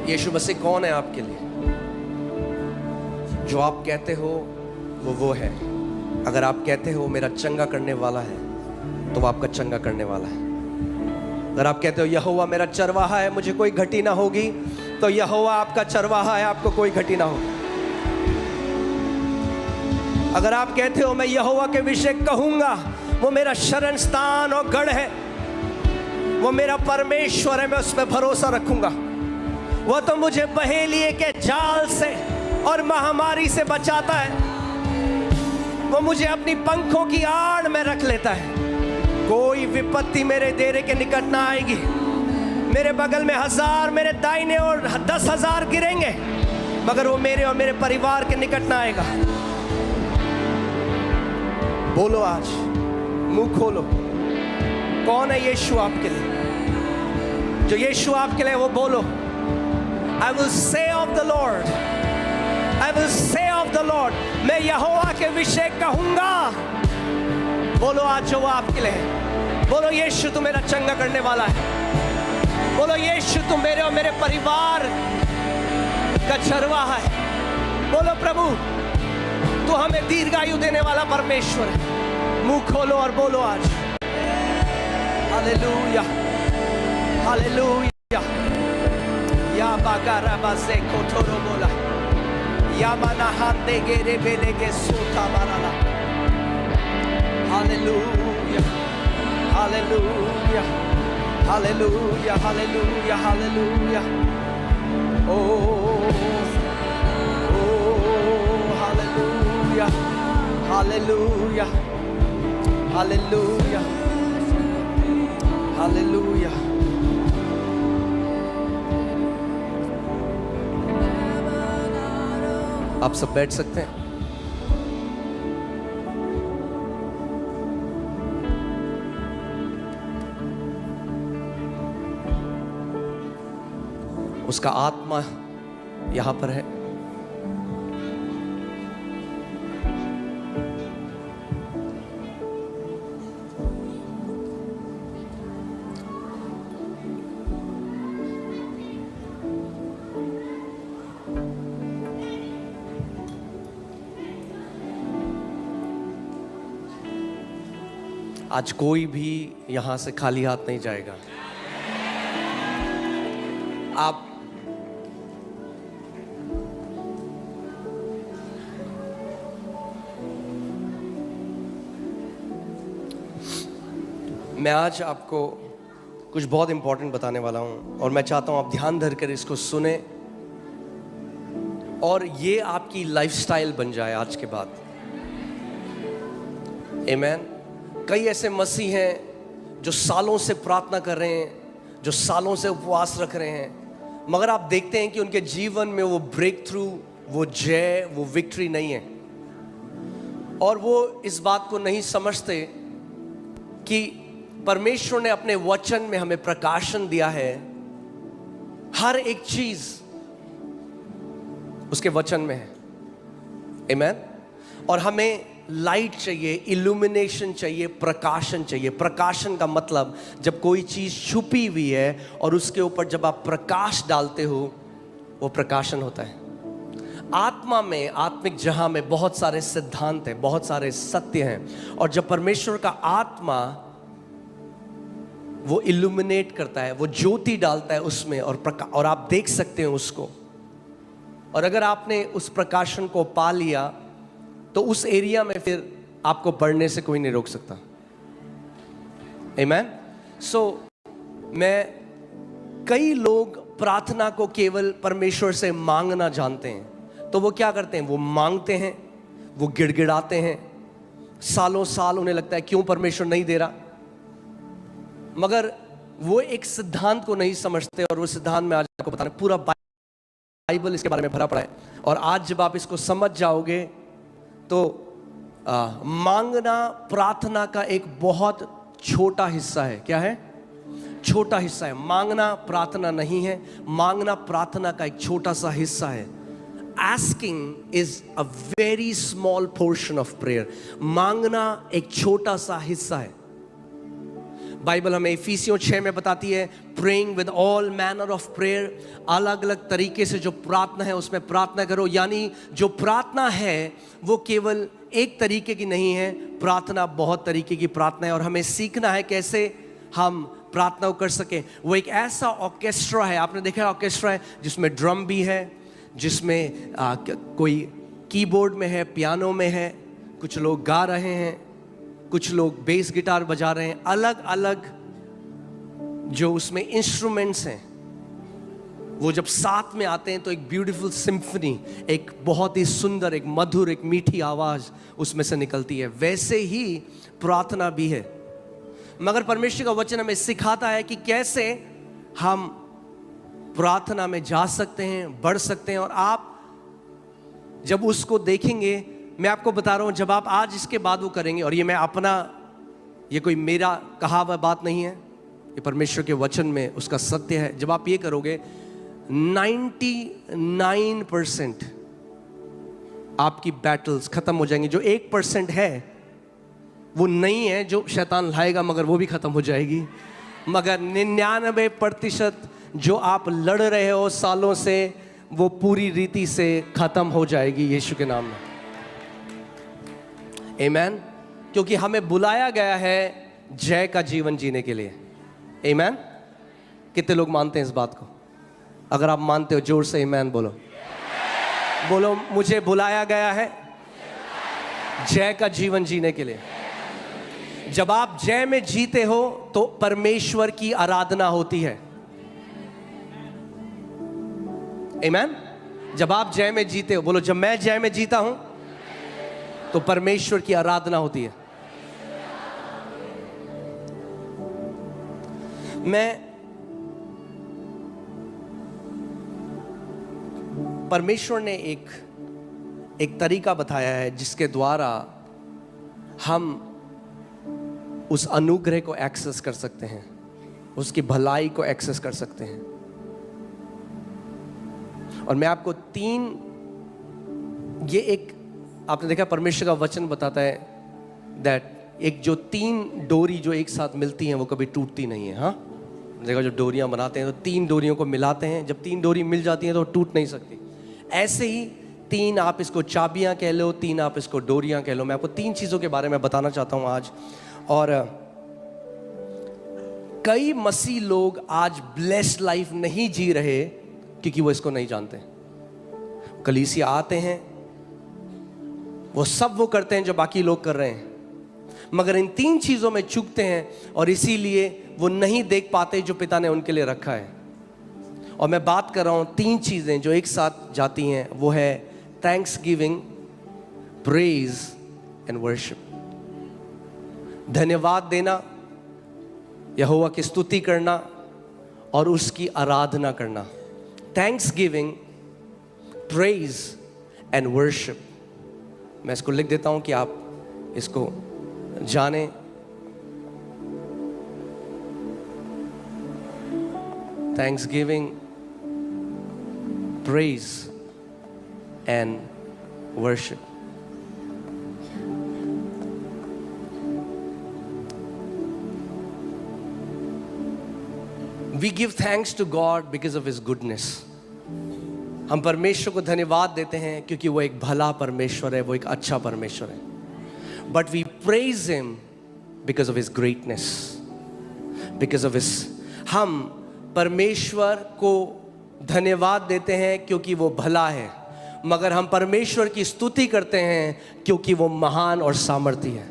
यीशु मसीह कौन है आपके लिए? जो आप कहते हो वो है। अगर आप कहते हो मेरा चंगा करने वाला है, तो वो आपका चंगा करने वाला है। अगर आप कहते हो यहोवा मेरा चरवाहा है, मुझे कोई घटी ना होगी, तो यहोवा आपका चरवाहा है, आपको कोई घटी ना होगी। अगर आप कहते हो मैं यहोवा के विषय कहूंगा, वो मेरा शरण स्थान और गढ़ है, वो मेरा परमेश्वर है, मैं उस पर भरोसा रखूंगा। वो तो मुझे बहेलिए के जाल से और महामारी से बचाता है, वो मुझे अपनी पंखों की आड़ में रख लेता है। कोई विपत्ति मेरे डेरे के निकट ना आएगी। मेरे बगल में 1000 मेरे दाहिने और 10,000 गिरेंगे, मगर वो मेरे और मेरे परिवार के निकट ना आएगा। बोलो, आज मुंह खोलो। कौन है यीशु आपके लिए? जो यीशु आपके लिए, वो बोलो, I will say of the Lord, I will say of the Lord, मैं यहोवा के विषय कहूंगा। बोलो आज जो वो आपके लिए है। बोलो यीशु तू मेरा चंगा करने वाला है। बोलो यीशु तू मेरे और मेरे परिवार का चरवाहा है। बोलो प्रभु तू हमें दीर्घायु देने वाला परमेश्वर है। मुंह खोलो और बोलो आज हालेलुया, हालेलुया। या बागारा बासे कोठोरो बोला, या मना हाथे गेरे बेले के सोता माराला। Hallelujah, hallelujah, hallelujah, hallelujah, hallelujah. ओ हालेलुया, हालेलुया, हालेलुया, हालेलुया। आप सब बैठ सकते हैं। उसका आत्मा यहां पर है। आज कोई भी यहां से खाली हाथ नहीं जाएगा। आप मैं आज आपको कुछ बहुत इंपॉर्टेंट बताने वाला हूं, और मैं चाहता हूं आप ध्यान धरकर इसको सुने और ये आपकी लाइफस्टाइल बन जाए आज के बाद। आमीन। कई ऐसे मसीह हैं जो सालों से प्रार्थना कर रहे हैं, जो सालों से उपवास रख रहे हैं, मगर आप देखते हैं कि उनके जीवन में वो ब्रेक थ्रू, वो जय, वो विक्ट्री नहीं है। और वो इस बात को नहीं समझते कि परमेश्वर ने अपने वचन में हमें प्रकाशन दिया है। हर एक चीज उसके वचन में है। आमीन। और हमें लाइट चाहिए, इल्यूमिनेशन चाहिए, प्रकाशन चाहिए। प्रकाशन का मतलब जब कोई चीज छुपी हुई है और उसके ऊपर जब आप प्रकाश डालते हो, वो प्रकाशन होता है। आत्मा में, आत्मिक जहां में बहुत सारे सिद्धांत हैं, बहुत सारे सत्य हैं, और जब परमेश्वर का आत्मा वो इल्यूमिनेट करता है, वो ज्योति डालता है उसमें, और आप देख सकते हो उसको। और अगर आपने उस प्रकाशन को पा लिया तो उस एरिया में फिर आपको बढ़ने से कोई नहीं रोक सकता। आमीन। कई लोग प्रार्थना को केवल परमेश्वर से मांगना जानते हैं, तो वो क्या करते हैं? वो मांगते हैं, वो गिड़गिड़ाते हैं, सालों साल उन्हें लगता है क्यों परमेश्वर नहीं दे रहा, मगर वो एक सिद्धांत को नहीं समझते। और वो सिद्धांत में आज आपको बताना, पूरा बाइबल इसके बारे में भरा पड़ा है। और आज जब आप इसको समझ जाओगे तो मांगना प्रार्थना का एक बहुत छोटा हिस्सा है। क्या है? छोटा हिस्सा है। मांगना प्रार्थना नहीं है, मांगना प्रार्थना का एक छोटा सा हिस्सा है। Asking is a very small portion of prayer. मांगना एक छोटा सा हिस्सा है। बाइबल हमें इफिसियों 6 में बताती है, praying with all manner of prayer, अलग अलग तरीके से जो प्रार्थना है उसमें प्रार्थना करो। यानी जो प्रार्थना है वो केवल एक तरीके की नहीं है, प्रार्थना बहुत तरीके की प्रार्थना है, और हमें सीखना है कैसे हम प्रार्थना कर सके। वो एक ऐसा ऑर्केस्ट्रा है, आपने देखा है ऑर्केस्ट्रा है जिसमें ड्रम भी है, जिसमें कोई कीबोर्ड में है, पियानो में है, कुछ लोग गा रहे हैं, कुछ लोग बेस गिटार बजा रहे हैं, अलग अलग जो उसमें इंस्ट्रूमेंट्स हैं वो जब साथ में आते हैं तो एक ब्यूटीफुल सिम्फनी, एक बहुत ही सुंदर, एक मधुर, एक मीठी आवाज उसमें से निकलती है। वैसे ही प्रार्थना भी है। मगर परमेश्वर का वचन हमें सिखाता है कि कैसे हम प्रार्थना में जा सकते हैं, बढ़ सकते हैं। और आप जब उसको देखेंगे, मैं आपको बता रहा हूं, जब आप आज इसके बाद वो करेंगे, और ये मैं अपना, ये कोई मेरा कहा हुआ बात नहीं है, ये परमेश्वर के वचन में उसका सत्य है। जब आप ये करोगे 99% आपकी बैटल्स खत्म हो जाएंगी। जो 1% है वो नहीं है जो शैतान लाएगा, मगर वो भी खत्म हो जाएगी। मगर 99% जो आप लड़ रहे हो सालों से, वो पूरी रीति से खत्म हो जाएगी यीशु के नाम में। आमीन। क्योंकि हमें बुलाया गया है जय का जीवन जीने के लिए। आमीन। कितने लोग मानते हैं इस बात को? अगर आप मानते हो जोर से आमीन बोलो। बोलो, मुझे बुलाया गया है जय का जीवन जीने के लिए। जब आप जय में जीते हो तो परमेश्वर की आराधना होती है। आमीन। जब आप जय में जीते हो, बोलो, जब मैं जय में जीता हूं तो परमेश्वर की आराधना होती है। परमेश्वर ने एक तरीका बताया है जिसके द्वारा हम उस अनुग्रह को एक्सेस कर सकते हैं, उसकी भलाई को एक्सेस कर सकते हैं। और मैं आपको ये एक, आपने देखा परमेश्वर का वचन बताता है दैट एक जो 3 डोरी जो एक साथ मिलती हैं वो कभी टूटती नहीं है। हाँ, देखा, जो डोरियां बनाते हैं तो 3 डोरियों को मिलाते हैं, जब 3 डोरी मिल जाती हैं तो टूट नहीं सकती। ऐसे ही 3, आप इसको चाबियां कह लो, 3 आप इसको डोरियां कह लो। मैं आपको 3 चीज़ों के बारे में बताना चाहता हूं आज। और कई मसीह लोग आज ब्लेस्ड लाइफ नहीं जी रहे क्योंकि वो इसको नहीं जानते। कलीसिया आते हैं, वो सब वो करते हैं जो बाकी लोग कर रहे हैं, मगर इन 3 चीज़ों में चूकते हैं और इसीलिए वो नहीं देख पाते जो पिता ने उनके लिए रखा है। और मैं बात कर रहा हूं 3 चीज़ें जो एक साथ जाती हैं, वो है thanks giving, praise and worship. धन्यवाद देना, यहोवा की स्तुति करना और उसकी आराधना करना। Thanks giving, praise and worship. मैं इसको लिख देता हूं कि आप इसको जाने। Thanks giving, praise and worship. We give thanks to God because of His goodness. हम परमेश्वर को धन्यवाद देते हैं क्योंकि वो एक भला परमेश्वर है, वो एक अच्छा परमेश्वर है। But we praise Him because of His greatness, because of His, हम परमेश्वर को धन्यवाद देते हैं क्योंकि वो भला है, मगर हम परमेश्वर की स्तुति करते हैं क्योंकि वो महान और सामर्थी है।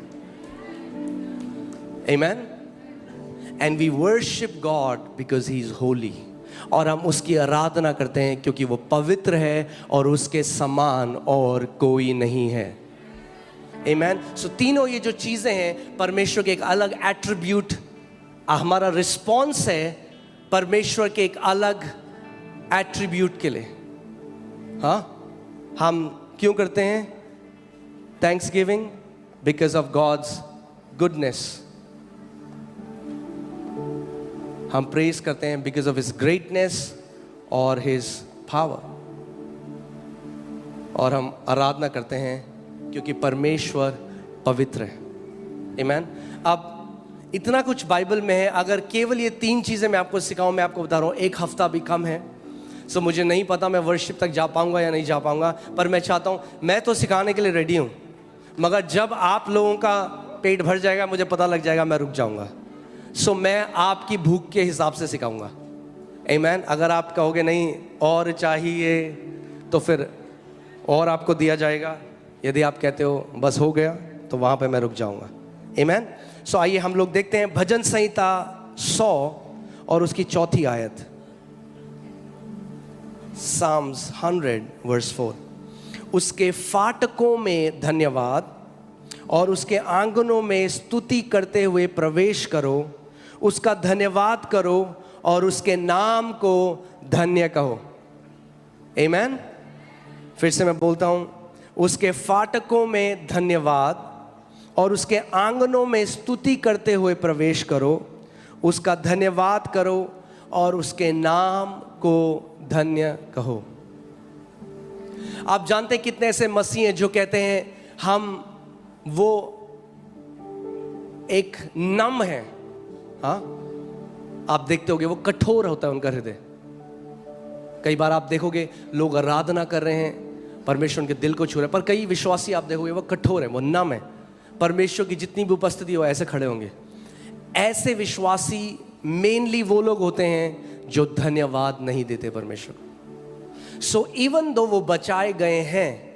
Amen. And we worship God because He is holy. और हम उसकी आराधना करते हैं क्योंकि वो पवित्र है और उसके समान और कोई नहीं है। Amen. So तीनों ये जो चीज़ें हैं परमेश्वर के एक अलग एट्रीब्यूट, हमारा रिस्पॉन्स है परमेश्वर के एक अलग एट्रीब्यूट के लिए। हाँ, हम क्यों करते हैं thanks giving? Because of God's goodness. हम प्रेज करते हैं बिकॉज ऑफ हिज ग्रेटनेस और हिज पावर। और हम आराधना करते हैं क्योंकि परमेश्वर पवित्र है। आमीन। अब इतना कुछ बाइबल में है। अगर केवल ये 3 चीज़ें मैं आपको सिखाऊं, मैं आपको बता रहा हूँ 1 हफ्ता भी कम है। सो मुझे नहीं पता मैं वर्शिप तक जा पाऊंगा या नहीं जा पाऊंगा, पर मैं चाहता हूँ, मैं तो सिखाने के लिए रेडी हूँ, मगर जब आप लोगों का पेट भर जाएगा, मुझे पता लग जाएगा, मैं रुक जाऊंगा। सो मैं आपकी भूख के हिसाब से सिखाऊंगा। आमीन। अगर आप कहोगे नहीं और चाहिए, तो फिर और आपको दिया जाएगा। यदि आप कहते हो बस हो गया, तो वहाँ पे मैं रुक जाऊंगा। आमीन। सो आइए हम लोग देखते हैं भजन संहिता 100 और उसकी 4थी आयत। Psalms 100 verse 4। उसके फाटकों में धन्यवाद और उसके आंगनों में स्तुति करते हुए प्रवेश करो, उसका धन्यवाद करो और उसके नाम को धन्य कहो। आमीन। फिर से मैं बोलता हूं, उसके फाटकों में धन्यवाद और उसके आंगनों में स्तुति करते हुए प्रवेश करो, उसका धन्यवाद करो और उसके नाम को धन्य कहो। आप जानते हैं कितने ऐसे मसीह हैं जो कहते हैं हम वो एक नम है। हाँ, आप देखते होगे वो कठोर होता है उनका हृदय। कई बार आप देखोगे लोग आराधना कर रहे हैं, परमेश्वर उनके दिल को छू रहे हैं, पर कई विश्वासी आप देखोगे वो कठोर है, वो नम है। परमेश्वर की जितनी भी उपस्थिति हो ऐसे खड़े होंगे। ऐसे विश्वासी मेनली वो लोग होते हैं जो धन्यवाद नहीं देते परमेश्वर को। सो इवन दो वो बचाए गए हैं,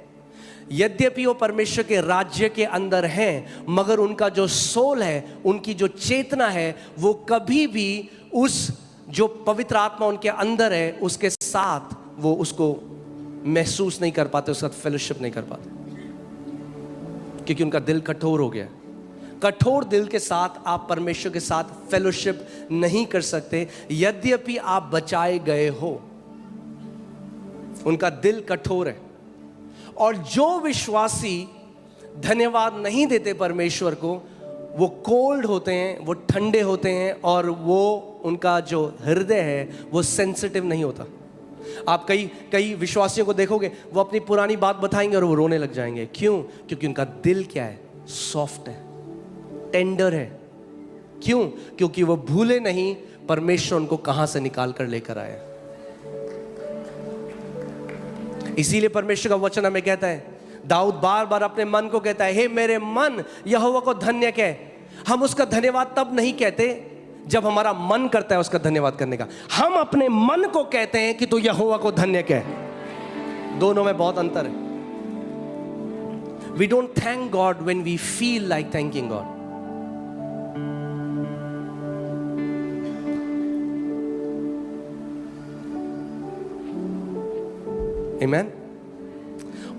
यद्यपि वो परमेश्वर के राज्य के अंदर हैं, मगर उनका जो सोल है, उनकी जो चेतना है, वो कभी भी उस जो पवित्र आत्मा उनके अंदर है उसके साथ वो उसको महसूस नहीं कर पाते, उसका फेलोशिप नहीं कर पाते, क्योंकि उनका दिल कठोर हो गया। कठोर दिल के साथ आप परमेश्वर के साथ फेलोशिप नहीं कर सकते, यद्यपि आप बचाए गए हो। उनका दिल कठोर है। और जो विश्वासी धन्यवाद नहीं देते परमेश्वर को, वो कोल्ड होते हैं, वो ठंडे होते हैं, और वो उनका जो हृदय है वो सेंसिटिव नहीं होता। आप कई विश्वासियों को देखोगे, वो अपनी पुरानी बात बताएंगे और वो रोने लग जाएंगे। क्यों? क्योंकि उनका दिल क्या है? सॉफ्ट है, टेंडर है। क्यों? क्योंकि वो भूले नहीं परमेश्वर उनको कहां से निकाल कर लेकर आया। इसीलिए परमेश्वर का वचन हमें कहता है, दाऊद बार बार अपने मन को कहता है, हे मेरे मन यहोवा को धन्य कह। हम उसका धन्यवाद तब नहीं कहते जब हमारा मन करता है उसका धन्यवाद करने का, हम अपने मन को कहते हैं कि तू यहोवा को धन्य कह। दोनों में बहुत अंतर है। We don't thank God when we feel like thanking God. Amen?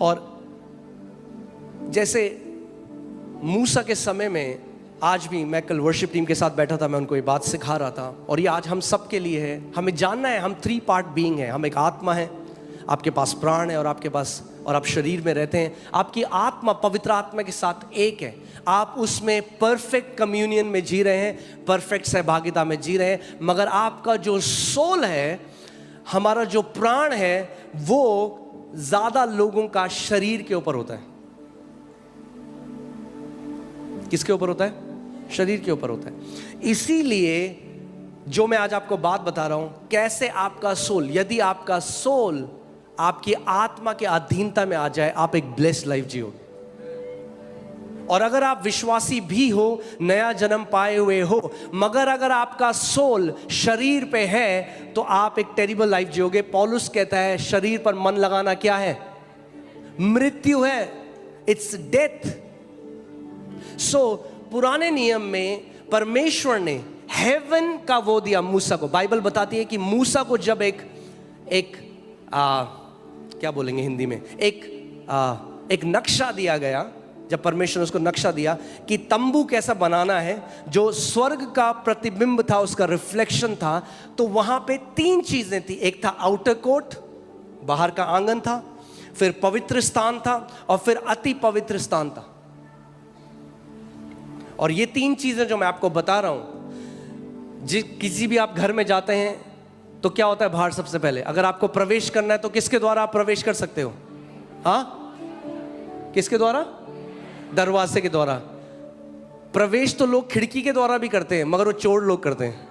और जैसे मूसा के समय में, आज भी मैं कल वर्शिप टीम के साथ बैठा था, मैं उनको ये बात सिखा रहा था, और ये आज हम सब के लिए है। हमें जानना है हम 3 पार्ट बीइंग है। हम एक आत्मा है, आपके पास प्राण है, और आपके पास, और आप शरीर में रहते हैं। आपकी आत्मा पवित्र आत्मा के साथ एक है। आप उसमें परफेक्ट कम्युनियन में जी रहे हैं, परफेक्ट सहभागिता में जी रहे हैं। मगर आपका जो सोल है, हमारा जो प्राण है, वो ज्यादा लोगों का शरीर के ऊपर होता है। किसके ऊपर होता है? शरीर के ऊपर होता है। इसीलिए जो मैं आज आपको बात बता रहा हूं, कैसे आपका सोल, यदि आपका सोल आपकी आत्मा के अधीनता में आ जाए, आप एक ब्लेस्ड लाइफ जियोगे। और अगर आप विश्वासी भी हो, नया जन्म पाए हुए हो, मगर अगर आपका सोल शरीर पे है, तो आप एक टेरिबल लाइफ जियोगे। पौलुस कहता है शरीर पर मन लगाना क्या है? मृत्यु है, इट्स डेथ। सो पुराने नियम में परमेश्वर ने हेवन का वो दिया मूसा को। बाइबल बताती है कि मूसा को जब क्या बोलेंगे हिंदी में, एक नक्शा दिया गया, जब परमेश्वर ने उसको नक्शा दिया कि तंबू कैसा बनाना है, जो स्वर्ग का प्रतिबिंब था, उसका रिफ्लेक्शन था, तो वहां पे 3 चीजें थी। एक था आउटर कोर्ट, बाहर का आंगन था, फिर पवित्र स्थान था, और फिर अति पवित्र स्थान था। और ये 3 चीजें जो मैं आपको बता रहा हूं, किसी भी आप घर में जाते हैं तो क्या होता है बाहर? सबसे पहले अगर आपको प्रवेश करना है तो किसके द्वारा आप प्रवेश कर सकते हो? हाँ, किसके द्वारा? दरवाजे के द्वारा। प्रवेश तो लोग खिड़की के द्वारा भी करते हैं, मगर वो चोर लोग करते हैं।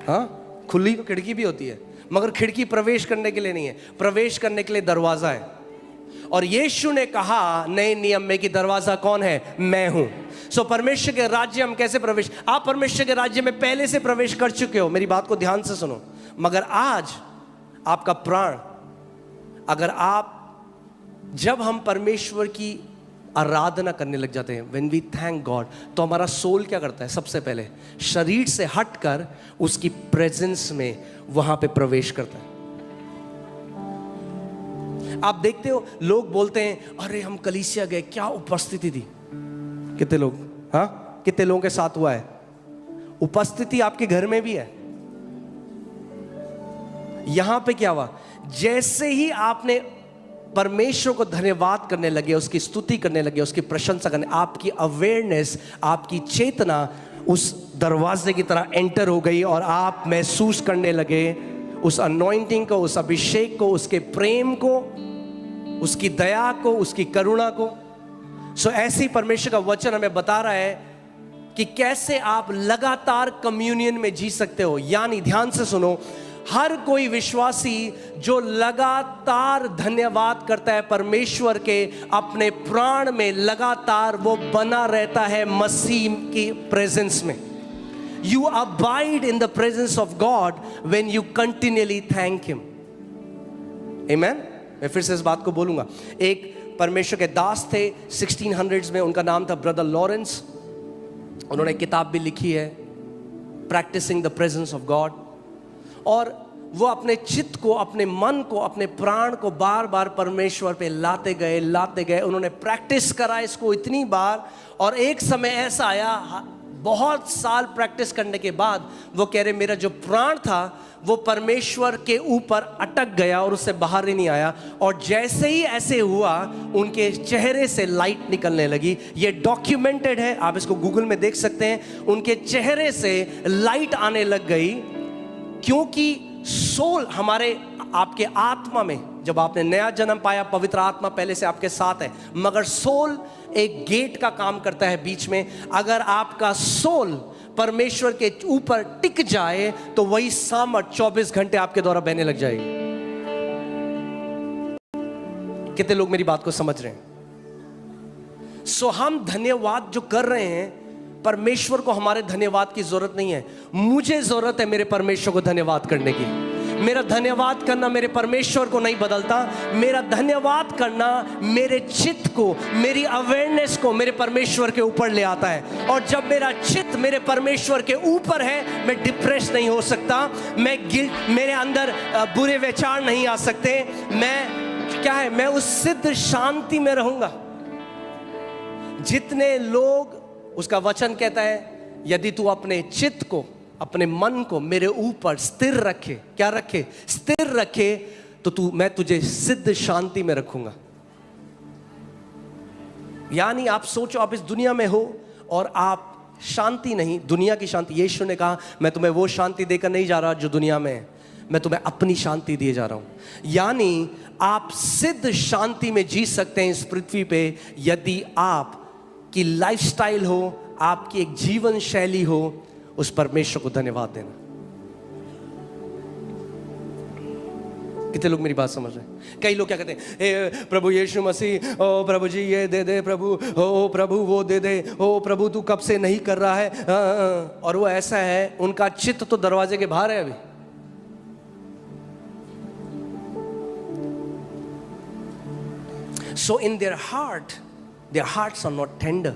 हाँ, खुली तो खिड़की भी होती है, मगर खिड़की प्रवेश करने के लिए नहीं है, प्रवेश करने के लिए दरवाजा है। और यीशु ने कहा नए नियम में कि दरवाजा कौन है? मैं हूं। सो परमेश्वर के राज्य हम कैसे प्रवेश? आप परमेश्वर के राज्य में पहले से प्रवेश कर चुके हो, मेरी बात को ध्यान से सुनो। मगर आज आपका प्राण, अगर आप, जब हम परमेश्वर की आराधना करने लग जाते हैं, when we thank God, तो हमारा सोल क्या करता है? सबसे पहले शरीर से हटकर उसकी प्रेजेंस में वहां पे प्रवेश करता है। आप देखते हो लोग बोलते हैं अरे हम कलीसिया गए, क्या उपस्थिति थी। कितने लोग, हाँ, कितने लोगों के साथ हुआ है? उपस्थिति आपके घर में भी है। यहां पे क्या हुआ? जैसे ही आपने परमेश्वर को धन्यवाद करने लगे, उसकी स्तुति करने लगे, उसकी प्रशंसा करने, आपकी अवेयरनेस, आपकी चेतना उस दरवाजे की तरह एंटर हो गई और आप महसूस करने लगे उस अनॉइंटिंग को, उस अभिषेक को, उसके प्रेम को, उसकी दया को, उसकी करुणा को। सो ऐसे ही परमेश्वर का वचन हमें बता रहा है कि कैसे आप लगातार कम्युनियन में जी सकते हो। यानी ध्यान से सुनो, हर कोई विश्वासी जो लगातार धन्यवाद करता है परमेश्वर के, अपने प्राण में लगातार वो बना रहता है मसीह की प्रेजेंस में। You abide in the presence of God when you continually thank Him. Amen? मैं फिर से इस बात को बोलूंगा। एक परमेश्वर के दास थे 1600s में, उनका नाम था ब्रदर लॉरेंस। उन्होंने किताब भी लिखी है, practising the presence of God. और वो अपने चित्त को, अपने मन को, अपने प्राण को बार बार परमेश्वर पे लाते गए। उन्होंने प्रैक्टिस करा इसको इतनी बार, और एक समय ऐसा आया, बहुत साल प्रैक्टिस करने के बाद वो कह रहे मेरा जो प्राण था वो परमेश्वर के ऊपर अटक गया और उससे बाहर ही नहीं आया। और जैसे ही ऐसे हुआ, उनके चेहरे से लाइट निकलने लगी। ये डॉक्यूमेंटेड है, आप इसको गूगल में देख सकते हैं। उनके चेहरे से लाइट आने लग गई, क्योंकि सोल हमारे, आपके आत्मा में, जब आपने नया जन्म पाया, पवित्र आत्मा पहले से आपके साथ है, मगर सोल एक गेट का काम करता है बीच में। अगर आपका सोल परमेश्वर के ऊपर टिक जाए तो वही सामर्थ 24 घंटे आपके द्वारा बहने लग जाएगी। कितने लोग मेरी बात को समझ रहे हैं? सो हम धन्यवाद जो कर रहे हैं, परमेश्वर को हमारे धन्यवाद की जरूरत नहीं है। मुझे जरूरत है मेरे परमेश्वर को धन्यवाद करने की। मेरा धन्यवाद करना मेरे परमेश्वर को नहीं बदलता, मेरा धन्यवाद करना मेरे चित्त को, मेरी अवेयरनेस को मेरे परमेश्वर के ऊपर ले आता है। और जब मेरा चित्त मेरे परमेश्वर के ऊपर है, मैं डिप्रेस नहीं हो सकता, मैं गिल्ट, मेरे अंदर बुरे विचार नहीं आ सकते, मैं क्या है, मैं उस सिद्ध शांति में रहूंगा। जितने लोग, उसका वचन कहता है, यदि तू अपने चित्त को, अपने मन को मेरे ऊपर स्थिर रखे, क्या रखे? स्थिर रखे, तो मैं तुझे सिद्ध शांति में रखूंगा। यानी आप सोचो, आप इस दुनिया में हो और आप शांति नहीं, दुनिया की शांति। यीशु ने कहा मैं तुम्हें वो शांति देकर नहीं जा रहा जो दुनिया में है, मैं तुम्हें अपनी शांति दिए जा रहा हूं। यानी आप सिद्ध शांति में जी सकते हैं इस पृथ्वी पे, यदि आप की लाइफस्टाइल हो, आपकी एक जीवन शैली हो, उस परमेश्वर को धन्यवाद देना। कितने लोग मेरी बात समझ रहे हैं? कई लोग क्या कहते हैं, हे प्रभु यीशु मसीह, ओ प्रभु जी ये दे दे प्रभु, ओ प्रभु वो दे दे, ओ प्रभु तू कब से नहीं कर रहा है। और वो ऐसा है, उनका चित्त तो दरवाजे के बाहर है अभी। So in their hearts are not tender.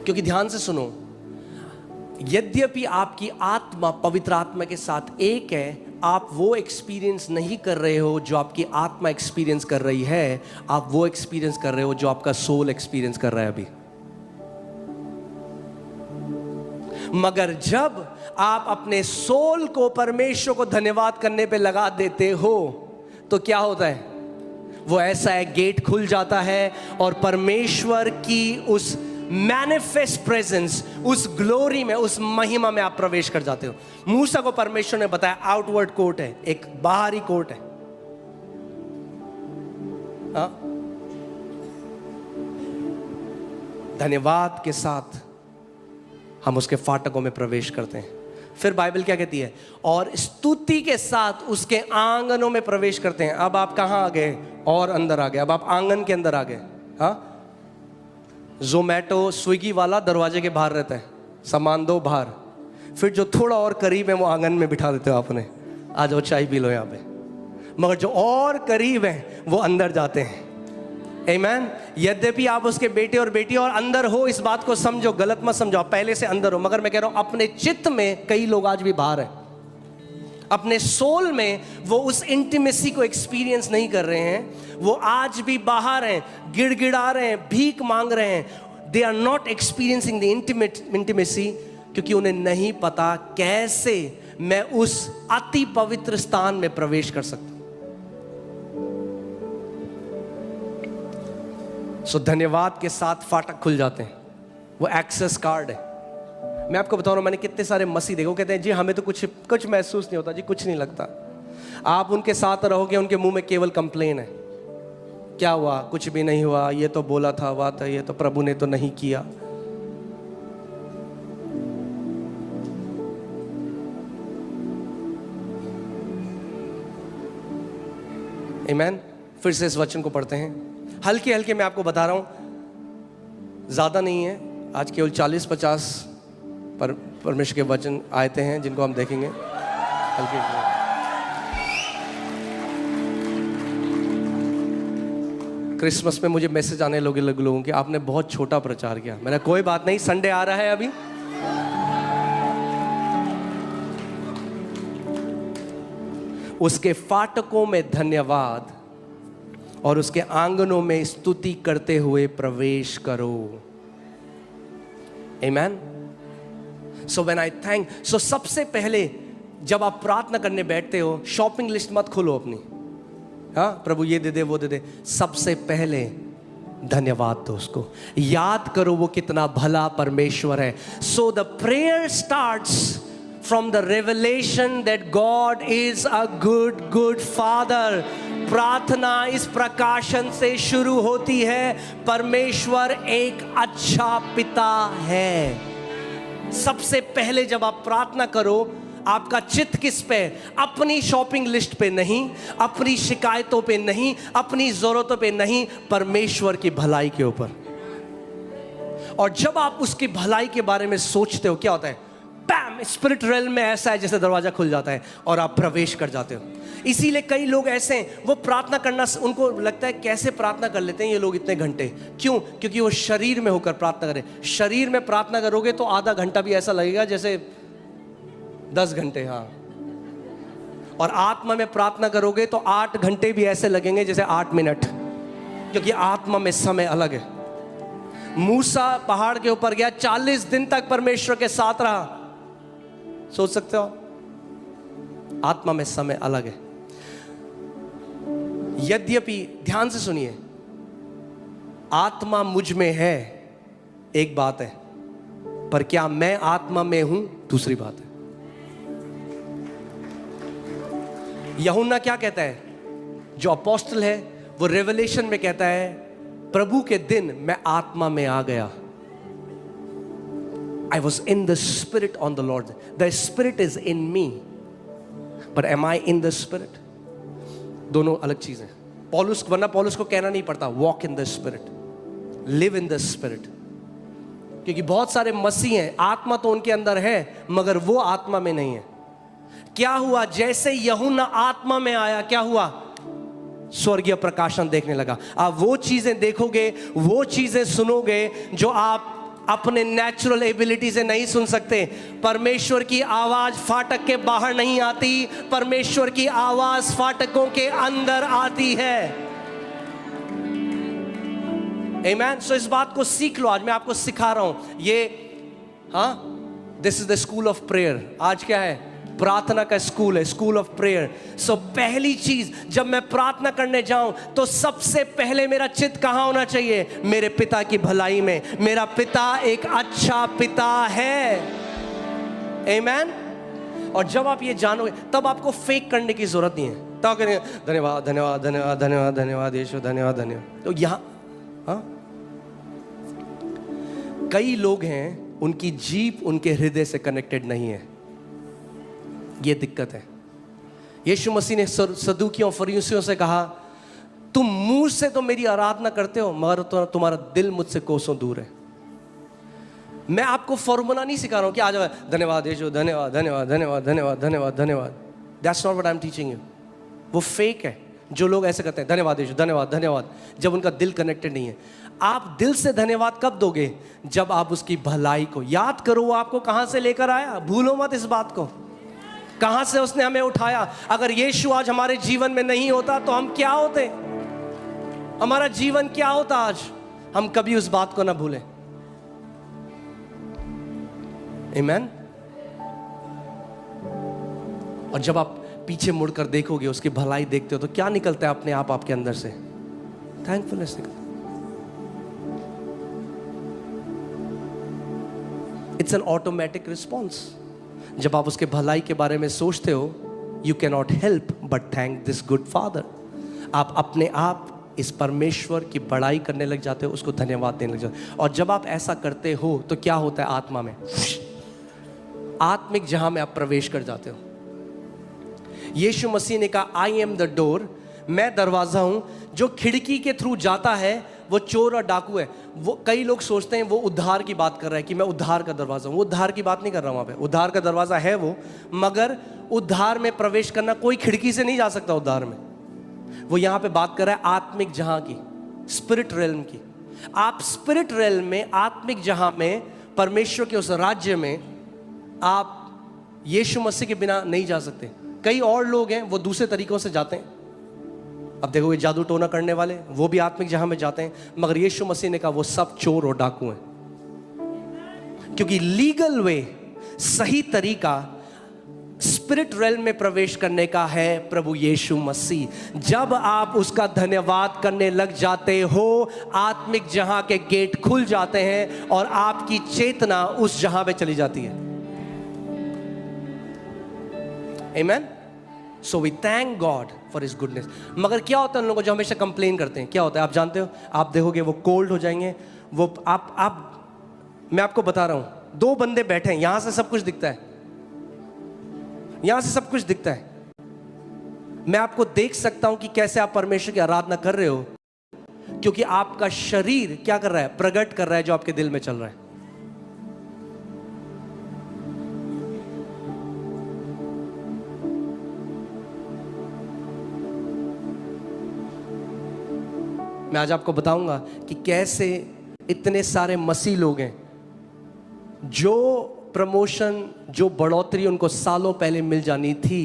क्योंकि ध्यान से सुनो, यद्यपि आपकी आत्मा पवित्र आत्मा के साथ एक है, आप वो एक्सपीरियंस नहीं कर रहे हो जो आपकी आत्मा एक्सपीरियंस कर रही है, आप वो एक्सपीरियंस कर रहे हो जो आपका सोल एक्सपीरियंस कर रहा है अभी। मगर जब आप अपने सोल को परमेश्वर को धन्यवाद करने पे लगा देते हो, तो क्या होता है? वो ऐसा है, गेट खुल जाता है और परमेश्वर की उस मैनिफेस्ट प्रेजेंस, उस ग्लोरी में, उस महिमा में आप प्रवेश कर जाते हो। मूसा को परमेश्वर ने बताया आउटवर्ड कोर्ट है, एक बाहरी कोर्ट है। हाँ, धन्यवाद के साथ हम उसके फाटकों में प्रवेश करते हैं। फिर बाइबल क्या कहती है? और स्तुति के साथ उसके आंगनों में प्रवेश करते हैं। अब आप कहाँ आ गए? और अंदर आ गए। अब आप आंगन के अंदर आ गए। हाँ, जोमैटो स्विगी वाला दरवाजे के बाहर रहता है, सामान दो बाहर, फिर जो थोड़ा और करीब है वो आंगन में बिठा देते हो आपने, आ जाओ चाय पी लो यहाँ पे। मगर जो और करीब है वो अंदर जाते हैं। आमीन। यद्यपि आप उसके बेटे और बेटी और अंदर हो, इस बात को समझो, गलत मत समझो, आप पहले से अंदर हो। मगर मैं कह रहा हूं अपने चित्त में कई लोग आज भी बाहर हैं, अपने सोल में वो उस इंटीमेसी को एक्सपीरियंस नहीं कर रहे हैं, वो आज भी बाहर हैं, गिड़गिड़ा रहे हैं, भीख मांग रहे हैं। They are not experiencing the intimacy, क्योंकि उन्हें नहीं पता कैसे मैं उस अति पवित्र स्थान में प्रवेश कर सकता हूं। सो धन्यवाद के साथ फाटक खुल जाते हैं, वो एक्सेस कार्ड है। मैं आपको बता रहा हूं, मैंने कितने सारे मसीह देखो, कहते हैं जी हमें तो कुछ महसूस नहीं होता जी, कुछ नहीं लगता। आप उनके साथ रहोगे, उनके मुंह में केवल कंप्लेन है, क्या हुआ? कुछ भी नहीं हुआ, ये तो बोला था बात है, ये तो प्रभु ने तो नहीं किया। आमीन। फिर से इस वचन को पढ़ते हैं, हल्के हल्के मैं आपको बता रहा हूं, ज्यादा नहीं है, आज केवल 40-50 पर परमेश्वर के वचन आयते हैं जिनको हम देखेंगे हल्के हल्के। क्रिसमस में मुझे मैसेज आने लगे लोगों के, आपने बहुत छोटा प्रचार किया। मैंने कोई बात नहीं, संडे आ रहा है अभी, उसके फाटकों में धन्यवाद और उसके आंगनों में स्तुति करते हुए प्रवेश करो। आमीन। सो व्हेन आई थैंक, सो सबसे पहले जब आप प्रार्थना करने बैठते हो, शॉपिंग लिस्ट मत खोलो अपनी, हाँ प्रभु ये दे दे वो दे दे, सबसे पहले धन्यवाद दो उसको, याद करो वो कितना भला परमेश्वर है। So the prayer starts from the revelation that God is a good Father। प्रार्थना इस प्रकाशन से शुरू होती है, परमेश्वर एक अच्छा पिता है। सबसे पहले जब आप प्रार्थना करो, आपका चित्त किस पे? अपनी शॉपिंग लिस्ट पे नहीं, अपनी शिकायतों पे नहीं, अपनी जरूरतों पे नहीं, परमेश्वर की भलाई के ऊपर। और जब आप उसकी भलाई के बारे में सोचते हो, क्या होता है? बैम, स्पिरिट रेल्म में ऐसा है जैसे दरवाजा खुल जाता है और आप प्रवेश कर जाते हो। इसीलिए कई लोग ऐसे हैं, वो प्रार्थना करना उनको लगता है कैसे प्रार्थना कर लेते हैं ये लोग इतने घंटे। क्यों? क्योंकि वो शरीर में होकर प्रार्थना करें। शरीर में प्रार्थना करोगे तो आधा घंटा भी ऐसा लगेगा जैसे 10 घंटे, हाँ। और आत्मा में प्रार्थना करोगे तो 8 घंटे भी ऐसे लगेंगे जैसे 8 मिनट, क्योंकि आत्मा में समय अलग है। मूसा पहाड़ के ऊपर गया, 40 दिन तक परमेश्वर के साथ रहा। सोच सकते हो, आत्मा में समय अलग है। यद्यपि ध्यान से सुनिए, आत्मा मुझ में है एक बात है, पर क्या मैं आत्मा में हूं दूसरी बात है। यूहन्ना क्या कहता है? जो अपोस्टल है वो रेवलेशन में कहता है, प्रभु के दिन मैं आत्मा में आ गया। I was in the spirit on the Lord. The spirit is in me, but am I in the spirit? दोनों अलग चीजें। पौलुस, वरना पौलुस को कहना नहीं पड़ता walk in the spirit, live in the spirit, क्योंकि बहुत सारे मसीह हैं, आत्मा तो उनके अंदर है मगर वो आत्मा में नहीं है। क्या हुआ? जैसे यूहन्ना आत्मा में आया, क्या हुआ? स्वर्गीय प्रकाशन देखने लगा। आप वो चीजें देखोगे, वो चीजें सुनोगे जो आप अपने नेचुरल एबिलिटी से नहीं सुन सकते। परमेश्वर की आवाज फाटक के बाहर नहीं आती, परमेश्वर की आवाज फाटकों के अंदर आती है। आमीन। सो इस बात को सीख लो, आज मैं आपको सिखा रहा हूं ये। हाँ, this is the school of prayer. आज क्या है? प्रार्थना का स्कूल है, स्कूल ऑफ प्रेयर। सो पहली चीज, जब मैं प्रार्थना करने जाऊं तो सबसे पहले मेरा चित्त कहां होना चाहिए? मेरे पिता की भलाई में। मेरा पिता एक अच्छा पिता है। आमीन। और जब आप ये जानोगे, तब आपको फेक करने की जरूरत नहीं है। तब करेंगे धन्यवाद धन्यवाद धन्यवाद धन्यवाद धन्यवाद यीशु धन्यवाद धन्यवाद। तो यहाँ हाँ, कई लोग हैं उनकी जीभ उनके हृदय से कनेक्टेड नहीं है, ये दिक्कत है। यीशु मसीह ने सदूकियों फरीसियों से कहा, तुम मुंह से तो मेरी आराधना करते हो मगर तुम्हारा दिल मुझसे कोसों दूर है। मैं आपको फॉर्मूला नहीं सिखा रहा हूं कि आ जाओ धन्यवाद यीशु धन्यवाद धन्यवाद धन्यवाद धन्यवाद धन्यवाद धन्यवाद। That's not what I am teaching you. वो फेक है जो लोग ऐसे करते हैं, धन्यवाद यीशु धन्यवाद धन्यवाद, जब उनका दिल कनेक्टेड नहीं है। आप दिल से धन्यवाद कब दोगे? जब आप उसकी भलाई को याद करो, वो आपको कहां से लेकर आया, भूलो मत इस बात को, कहां से उसने हमें उठाया। अगर यीशु आज हमारे जीवन में नहीं होता तो हम क्या होते, हमारा जीवन क्या होता आज। हम कभी उस बात को ना भूलें। आमीन। और जब आप पीछे मुड़कर देखोगे, उसकी भलाई देखते हो, तो क्या निकलता है अपने आप आपके अंदर से? थैंकफुलनेस निकलता है। It's an automatic response. जब आप उसके भलाई के बारे में सोचते हो, you can not help but thank this good father. आप अपने आप इस परमेश्वर की बड़ाई करने लग जाते हो, उसको धन्यवाद देने लग जाते हो। और जब आप ऐसा करते हो तो क्या होता है? आत्मा में, आत्मिक जहां में आप प्रवेश कर जाते हो। यीशु मसीह ने कहा, आई एम द डोर, मैं दरवाजा हूं। जो खिड़की के थ्रू जाता है वो चोर और डाकू है। वो कई लोग सोचते हैं वो उद्धार की बात कर रहा है कि मैं उद्धार का दरवाजा हूं। वो उद्धार की बात नहीं कर रहा हूं। वहां पे उद्धार का दरवाजा है वो, मगर उद्धार में प्रवेश करना कोई खिड़की से नहीं जा सकता उद्धार में। वो यहां पे बात कर रहा है आत्मिक जहां की, स्पिरिट रेल्म की। आप स्पिरिट रेल्म में, आत्मिक जहां में, परमेश्वर के उस राज्य में आप यीशु मसीह के बिना नहीं जा सकते। कई और लोग हैं वो दूसरे तरीकों से जाते हैं। अब देखोगे जादू टोना करने वाले, वो भी आत्मिक जहां में जाते हैं, मगर यीशु मसीह ने कहा वो सब चोर और डाकू हैं। क्योंकि लीगल वे, सही तरीका स्पिरिट रेल्म में प्रवेश करने का है प्रभु यीशु मसीह। जब आप उसका धन्यवाद करने लग जाते हो, आत्मिक जहां के गेट खुल जाते हैं और आपकी चेतना उस जहां पे चली जाती है। Amen? So we thank God for His goodness. मगर क्या होता है उन लोगों जो हमेशा कंप्लेन करते हैं, क्या होता है आप जानते हो? आप देखोगे वो कोल्ड हो जाएंगे। वो मैं आपको बता रहा हूं, दो बंदे बैठे हैं, यहां से सब कुछ दिखता है, यहां से सब कुछ दिखता है। मैं आपको देख सकता हूं कि कैसे आप परमेश्वर की आराधना कर रहे हो, क्योंकि आपका शरीर क्या कर रहा है? प्रकट कर रहा है जो आपके दिल में चल रहा है। मैं आज आपको बताऊंगा कि कैसे इतने सारे मसीह लोग हैं जो प्रमोशन, जो बढ़ोतरी उनको सालों पहले मिल जानी थी,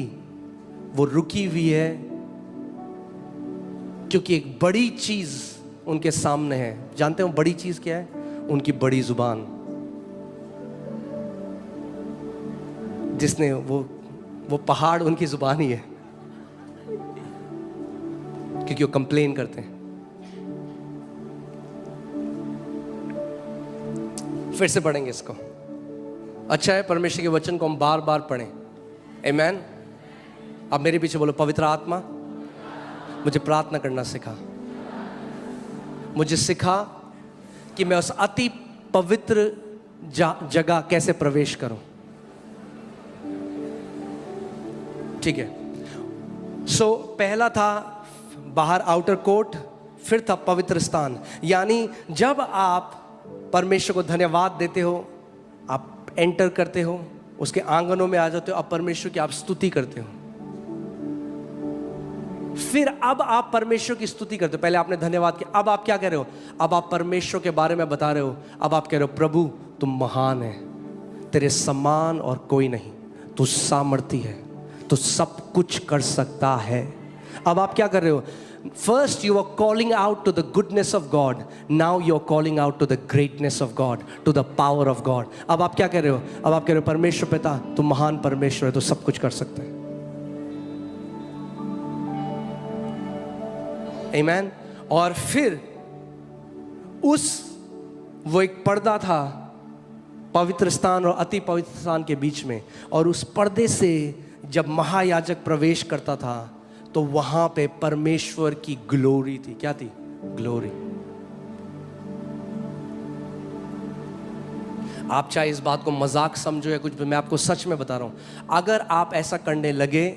वो रुकी हुई है, क्योंकि एक बड़ी चीज उनके सामने है। जानते हो बड़ी चीज क्या है? उनकी बड़ी जुबान, जिसने वो पहाड़ उनकी जुबान ही है, क्योंकि वो कंप्लेन करते हैं। फिर से पढ़ेंगे इसको। अच्छा है परमेश्वर के वचन को हम बार बार पढ़ें। आमीन। अब मेरे पीछे बोलो, पवित्र आत्मा मुझे प्रार्थना करना सिखा। मुझे सिखा कि मैं उस अति पवित्र जगह कैसे प्रवेश करूं। ठीक है। सो पहला था बाहर आउटर कोर्ट, फिर था पवित्र स्थान। यानी जब आप परमेश्वर को धन्यवाद देते हो, आप एंटर करते हो, उसके आंगनों में आ जाते हो, अब परमेश्वर की आप स्तुति करते हो। फिर अब आप परमेश्वर की स्तुति करते हो। पहले आपने धन्यवाद किया, अब आप क्या कह रहे हो? अब आप परमेश्वर के बारे में बता रहे हो। अब आप कह रहे हो, प्रभु तुम महान है, तेरे समान और कोई नहीं, तू सामर्थी है, तू सब कुछ कर सकता है। अब आप क्या कर रहे हो? First you are calling out to the goodness of God. Now you are calling out to the greatness of God, to the power of God. अब आप क्या कह रहे हो? अब आप कह रहे हो, परमेश्वर पिता तू महान परमेश्वर है, तू सब कुछ कर सकता है। Amen? और फिर वो एक पर्दा था पवित्र स्थान और अति पवित्र स्थान के बीच में, और उस पर्दे से जब महायाजक प्रवेश करता था तो वहां पे परमेश्वर की ग्लोरी थी। क्या थी? ग्लोरी। आप चाहे इस बात को मजाक समझो या कुछ भी, मैं आपको सच में बता रहा हूं, अगर आप ऐसा करने लगे,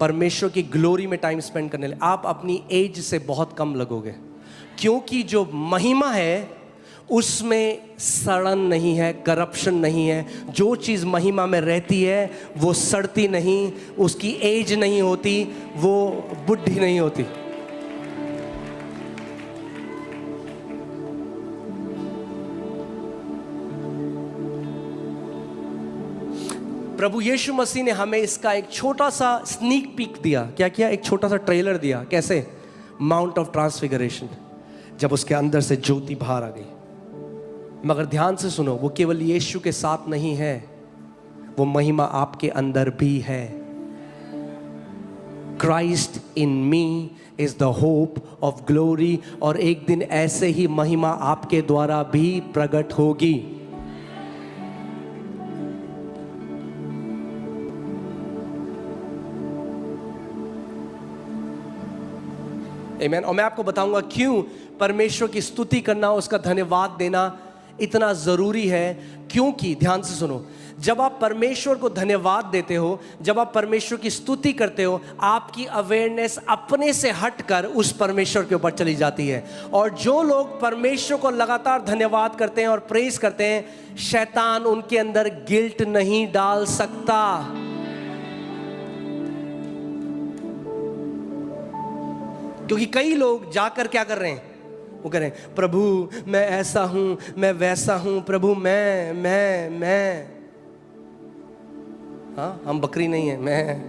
परमेश्वर की ग्लोरी में टाइम स्पेंड करने लगे, आप अपनी एज से बहुत कम लगोगे। क्योंकि जो महिमा है उसमें सड़न नहीं है, करप्शन नहीं है। जो चीज़ महिमा में रहती है वो सड़ती नहीं, उसकी एज नहीं होती, वो बुढ़ी नहीं होती। प्रभु यीशु मसीह ने हमें इसका एक छोटा सा स्नीक पीक दिया। क्या किया? एक छोटा सा ट्रेलर दिया। कैसे? माउंट ऑफ ट्रांसफिगरेशन, जब उसके अंदर से ज्योति बाहर आ गई। मगर ध्यान से सुनो, वो केवल यीशु के साथ नहीं है, वो महिमा आपके अंदर भी है। Christ in me is the hope of glory. और एक दिन ऐसे ही महिमा आपके द्वारा भी प्रकट होगी। आमीन। और मैं आपको बताऊंगा क्यों परमेश्वर की स्तुति करना, उसका धन्यवाद देना इतना जरूरी है। क्योंकि ध्यान से सुनो, जब आप परमेश्वर को धन्यवाद देते हो, जब आप परमेश्वर की स्तुति करते हो, आपकी अवेयरनेस अपने से हटकर उस परमेश्वर के ऊपर चली जाती है। और जो लोग परमेश्वर को लगातार धन्यवाद करते हैं और प्रेज करते हैं, शैतान उनके अंदर गिल्ट नहीं डाल सकता। क्योंकि कई लोग जाकर क्या कर रहे हैं? वो कह रहे हैं, प्रभु मैं ऐसा हूं, मैं वैसा हूं, प्रभु मैं। हाँ, हम बकरी नहीं है, मैं।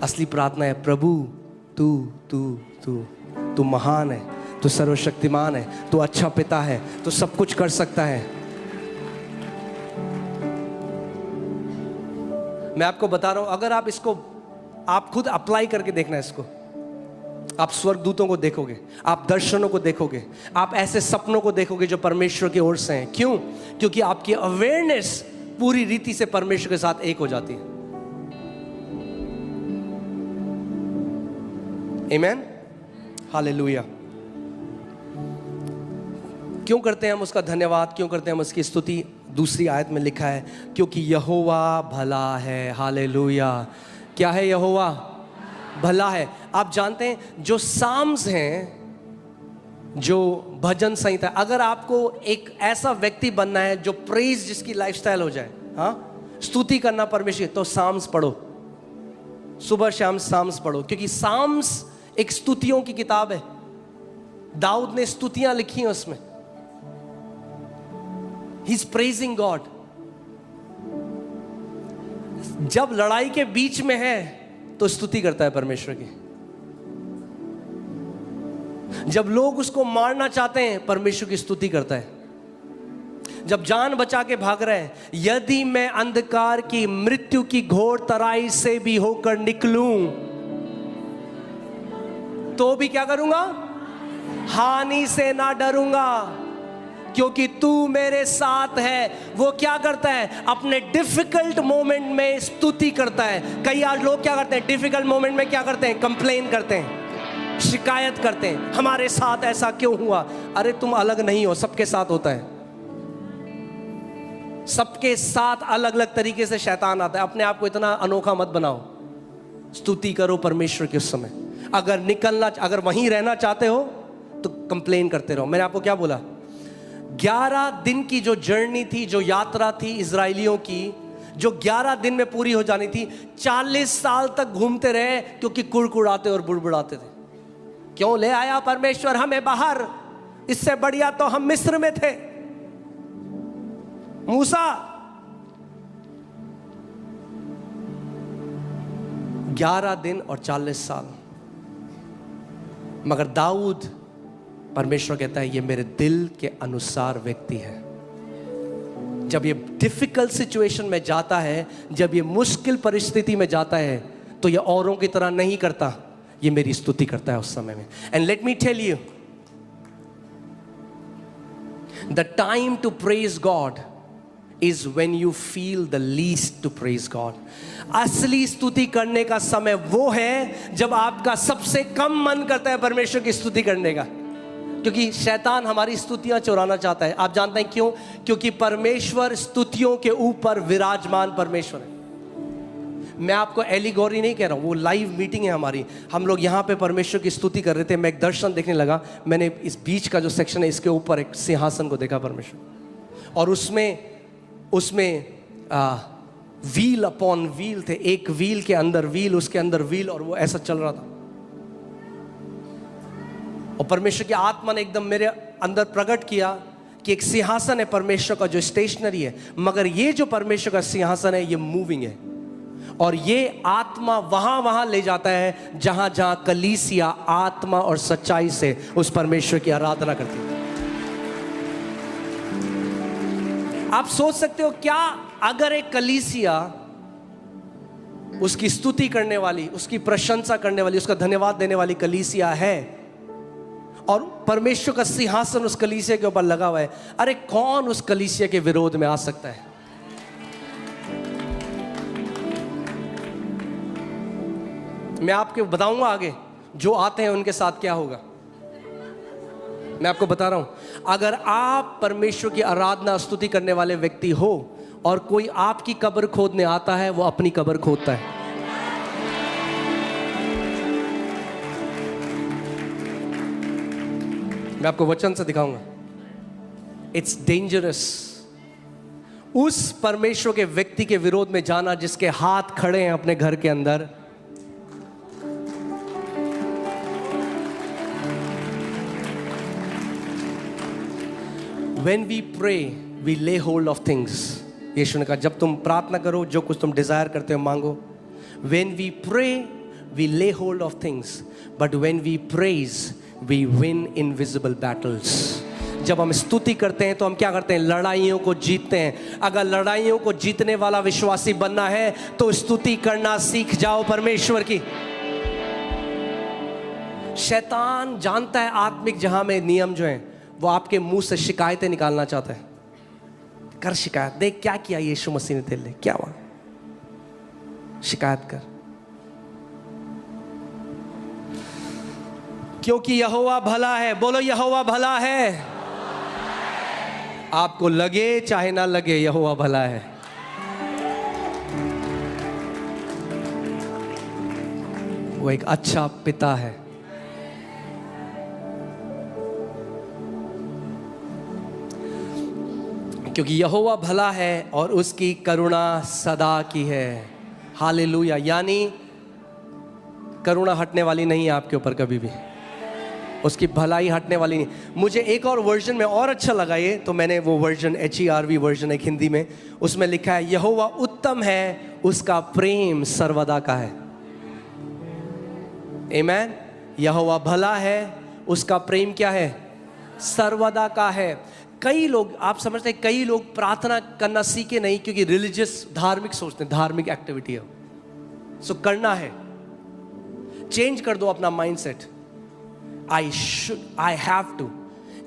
असली प्रार्थना है, प्रभु तू तू तू तू महान है, तू सर्वशक्तिमान है, तू अच्छा पिता है, तू सब कुछ कर सकता है। मैं आपको बता रहा हूं, अगर आप इसको आप खुद अप्लाई करके देखना इसको, आप स्वर्गदूतों को देखोगे, आप दर्शनों को देखोगे, आप ऐसे सपनों को देखोगे जो परमेश्वर की ओर से हैं। क्यों? क्योंकि आपकी अवेयरनेस पूरी रीति से परमेश्वर के साथ एक हो जाती है। आमीन, हालेलुया। क्यों करते हैं हम उसका धन्यवाद, क्यों करते हैं हम उसकी स्तुति? दूसरी आयत में लिखा है, क्योंकि यहोवा भला है। हालेलुया। क्या है? यहोवा भला है। आप जानते हैं जो साम्स हैं, जो भजन संहिता, अगर आपको एक ऐसा व्यक्ति बनना है जो प्रेज जिसकी लाइफस्टाइल हो जाए, हाँ, स्तुति करना परमेश्वर, तो साम्स पढ़ो, सुबह शाम साम्स पढ़ो। क्योंकि साम्स एक स्तुतियों की किताब है। दाऊद ने स्तुतियां लिखी हैं उसमें। He is praising God. जब लड़ाई के बीच में है तो स्तुति करता है परमेश्वर की। जब लोग उसको मारना चाहते हैं, परमेश्वर की स्तुति करता है। जब जान बचा के भाग रहे हैं, यदि मैं अंधकार की मृत्यु की घोर तराई से भी होकर निकलूं, तो भी क्या करूंगा? हानि से ना डरूंगा, क्योंकि तू मेरे साथ है। वो क्या करता है? अपने डिफिकल्ट मोमेंट में स्तुति करता है। कई आज लोग क्या करते हैं? डिफिकल्ट मोमेंट में क्या करते हैं? कंप्लेन करते हैं, शिकायत करते हैं, हमारे साथ ऐसा क्यों हुआ? अरे तुम अलग नहीं हो, सबके साथ होता है। सबके साथ अलग अलग तरीके से शैतान आता है। अपने आप को इतना अनोखा मत बनाओ। स्तुति करो परमेश्वर के उस समय। अगर वहीं रहना चाहते हो तो कंप्लेन करते रहो। मैंने आपको क्या बोला? 11 दिन की जो जर्नी थी, जो यात्रा थी इजरायलियों की, जो 11 दिन में पूरी हो जानी थी, 40 साल तक घूमते रहे, क्योंकि कुड़कुड़ाते और बुड़बुड़ाते थे। क्यों ले आया परमेश्वर हमें बाहर? इससे बढ़िया तो हम मिस्र में थे। मूसा 11 दिन और 40 साल। मगर दाऊद, परमेश्वर कहता है ये मेरे दिल के अनुसार व्यक्ति है। जब ये डिफिकल्ट सिचुएशन में जाता है, जब ये मुश्किल परिस्थिति में जाता है, तो ये औरों की तरह नहीं करता, ये मेरी स्तुति करता है उस समय में। And let me tell you, the time to praise God is when you feel the least to praise God. असली स्तुति करने का समय वो है जब आपका सबसे कम मन करता है परमेश्वर की स्तुति करने का, क्योंकि शैतान हमारी स्तुतियां चुराना चाहता है। आप जानते हैं क्यों? क्योंकि परमेश्वर स्तुतियों के ऊपर विराजमान परमेश्वर है। मैं आपको एलिगोरी नहीं कह रहा हूँ, वो लाइव मीटिंग है हमारी। हम लोग यहाँ पे परमेश्वर की स्तुति कर रहे थे, मैं एक दर्शन देखने लगा। मैंने इस बीच का जो सेक्शन है इसके ऊपर एक सिंहासन को देखा परमेश्वर, और उसमें व्हील अपॉन व्हील थे, एक व्हील के अंदर व्हील, उसके अंदर व्हील, और वो ऐसा चल रहा था। और परमेश्वर की आत्मा ने एकदम मेरे अंदर प्रकट किया कि एक सिंहासन है परमेश्वर का जो स्टेशनरी है, मगर ये जो परमेश्वर का सिंहासन है ये मूविंग है, और ये आत्मा वहां ले जाता है जहां जहां कलीसिया आत्मा और सच्चाई से उस परमेश्वर की आराधना करती है। आप सोच सकते हो क्या अगर एक कलीसिया उसकी स्तुति करने वाली, उसकी प्रशंसा करने वाली, उसका धन्यवाद देने वाली कलीसिया है, और परमेश्वर का सिंहासन उस कलीसिया के ऊपर लगा हुआ है, अरे कौन उस कलीसिया के विरोध में आ सकता है? मैं आपको बताऊंगा आगे जो आते हैं उनके साथ क्या होगा। मैं आपको बता रहा हूं, अगर आप परमेश्वर की आराधना स्तुति करने वाले व्यक्ति हो और कोई आपकी कब्र खोदने आता है, वो अपनी कब्र खोदता है। मैं आपको वचन से दिखाऊंगा। इट्स डेंजरस उस परमेश्वर के व्यक्ति के विरोध में जाना जिसके हाथ खड़े हैं अपने घर के अंदर। When we pray, we lay hold of things. यीशु ने कहा जब तुम प्रार्थना करो, जो कुछ तुम डिजायर करते हो मांगो। When we pray, we lay hold of things. But when we praise, we win invisible battles. जब हम स्तुति करते हैं तो हम क्या करते हैं? लड़ाइयों को जीतते हैं। अगर लड़ाइयों को जीतने वाला विश्वासी बनना है तो स्तुति करना सीख जाओ परमेश्वर की। शैतान जानता है आत्मिक जहां में नियम जो है, वो आपके मुंह से शिकायतें निकालना चाहता है। कर शिकायत, देख क्या किया यीशु मसीह ने तेरे लिए, क्या हुआ, शिकायत कर। क्योंकि यहोवा भला है। बोलो यहोवा भला है। आपको लगे चाहे ना लगे, यहोवा भला है। वो एक अच्छा पिता है। क्योंकि यहोवा भला है और उसकी करुणा सदा की है। हालेलुया। यानी करुणा हटने वाली नहीं है आपके ऊपर कभी भी, उसकी भलाई हटने वाली नहीं। मुझे एक और वर्जन में और अच्छा लगा ये, तो मैंने वो वर्जन HERV वर्जन एक हिंदी में, उसमें लिखा है यहोवा उत्तम है, उसका प्रेम सर्वदा का है। आमीन। यहोवा भला है, उसका प्रेम क्या है? सर्वदा का है। कई लोग, आप समझते हैं, कई लोग प्रार्थना करना सीखे नहीं क्योंकि रिलीजियस, धार्मिक सोचते हैं, धार्मिक एक्टिविटी है, सो करना है। चेंज कर दो अपना mindset. I have to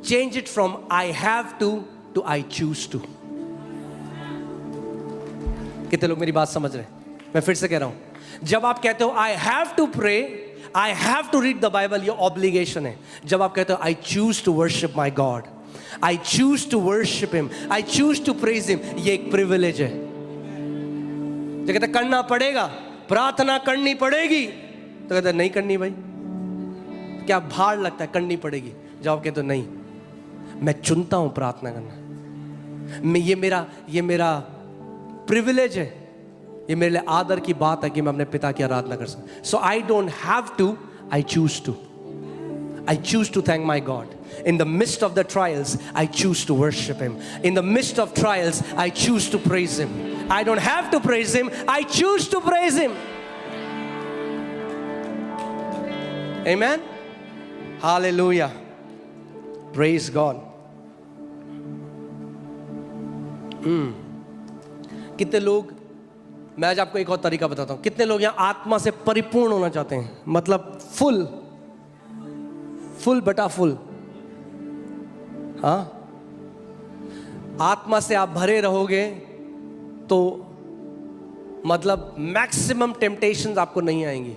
change it from I have to I choose to। कितने लोग मेरी बात समझ रहे हैं? मैं फिर से कह रहा हूं, जब आप कहते हो I have to pray, I have to read the Bible, ये obligation है। जब आप कहते हो I choose to worship my God, I choose to worship him, I choose to praise him, ये एक privilege है। जो कहते करना पड़ेगा, प्रार्थना करनी पड़ेगी, तो कहते नहीं करनी भाई, क्या भार लगता है, करनी पड़ेगी। जवाब कहते नहीं, मैं चुनता हूं प्रार्थना करना, मैं ये मेरा प्रिविलेज है, ये मेरे लिए आदर की बात है कि मैं अपने पिता की आराधना कर सकूं। So I don't have to, I choose to. I choose to thank my God. In the midst of the trials, I choose to worship him. In the midst of trials, I choose to praise him. I don't have to praise him, I choose to praise him. Amen. Hallelujah. Praise God. कितने लोग, मैं आज आपको एक और तरीका बताता हूं, कितने लोग यहां आत्मा से परिपूर्ण होना चाहते हैं, मतलब फुल बटा फुल। हाँ, आत्मा से आप भरे रहोगे तो मतलब मैक्सिमम टेम्पटेशंस आपको नहीं आएंगी।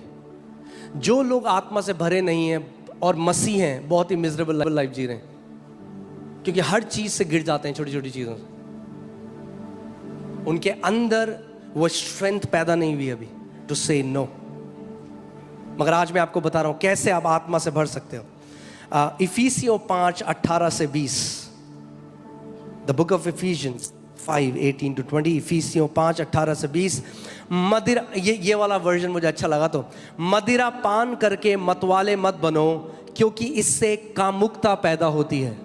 जो लोग आत्मा से भरे नहीं हैं और मसीह हैं, बहुत ही मिजरेबल लाइफ जी रहे हैं, क्योंकि हर चीज से गिर जाते हैं, छोटी छोटी चीजों से। उनके अंदर वो स्ट्रेंथ पैदा नहीं हुई अभी टू से नो। मगर आज मैं आपको बता रहा हूं कैसे आप आत्मा से भर सकते हो। इफिसियों 5:18 से 20, the book of efficiency 5:18 to 20, इफिसियों 5:18 से 20। मदिरा, ये वाला वर्जन मुझे अच्छा लगा। तो मदिरा पान करके मतवाले मत बनो, क्योंकि इससे कामुकता पैदा होती है।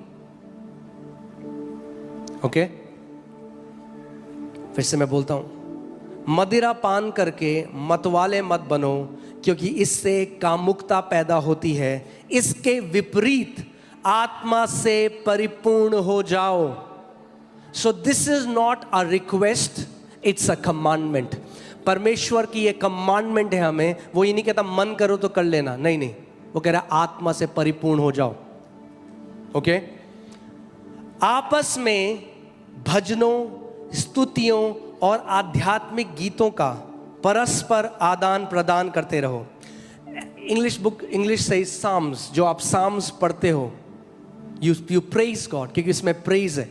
ओके, फिर से मैं बोलता हूं, मदिरा पान करके मतवाले मत बनो, क्योंकि इससे कामुकता पैदा होती है। इसके विपरीत आत्मा से परिपूर्ण हो जाओ। So this is not a request, it's a commandment. परमेश्वर की ये कमांडमेंट है हमें। वो ये नहीं कहता मन करो तो कर लेना, नहीं नहीं, वो कह रहा है आत्मा से परिपूर्ण हो जाओ। ओके, आपस में भजनों, स्तुतियों और आध्यात्मिक गीतों का परस्पर आदान प्रदान करते रहो। इंग्लिश से साम्स, जो आप साम्स पढ़ते हो, यू प्रेज गॉड, क्योंकि इसमें प्रेज है,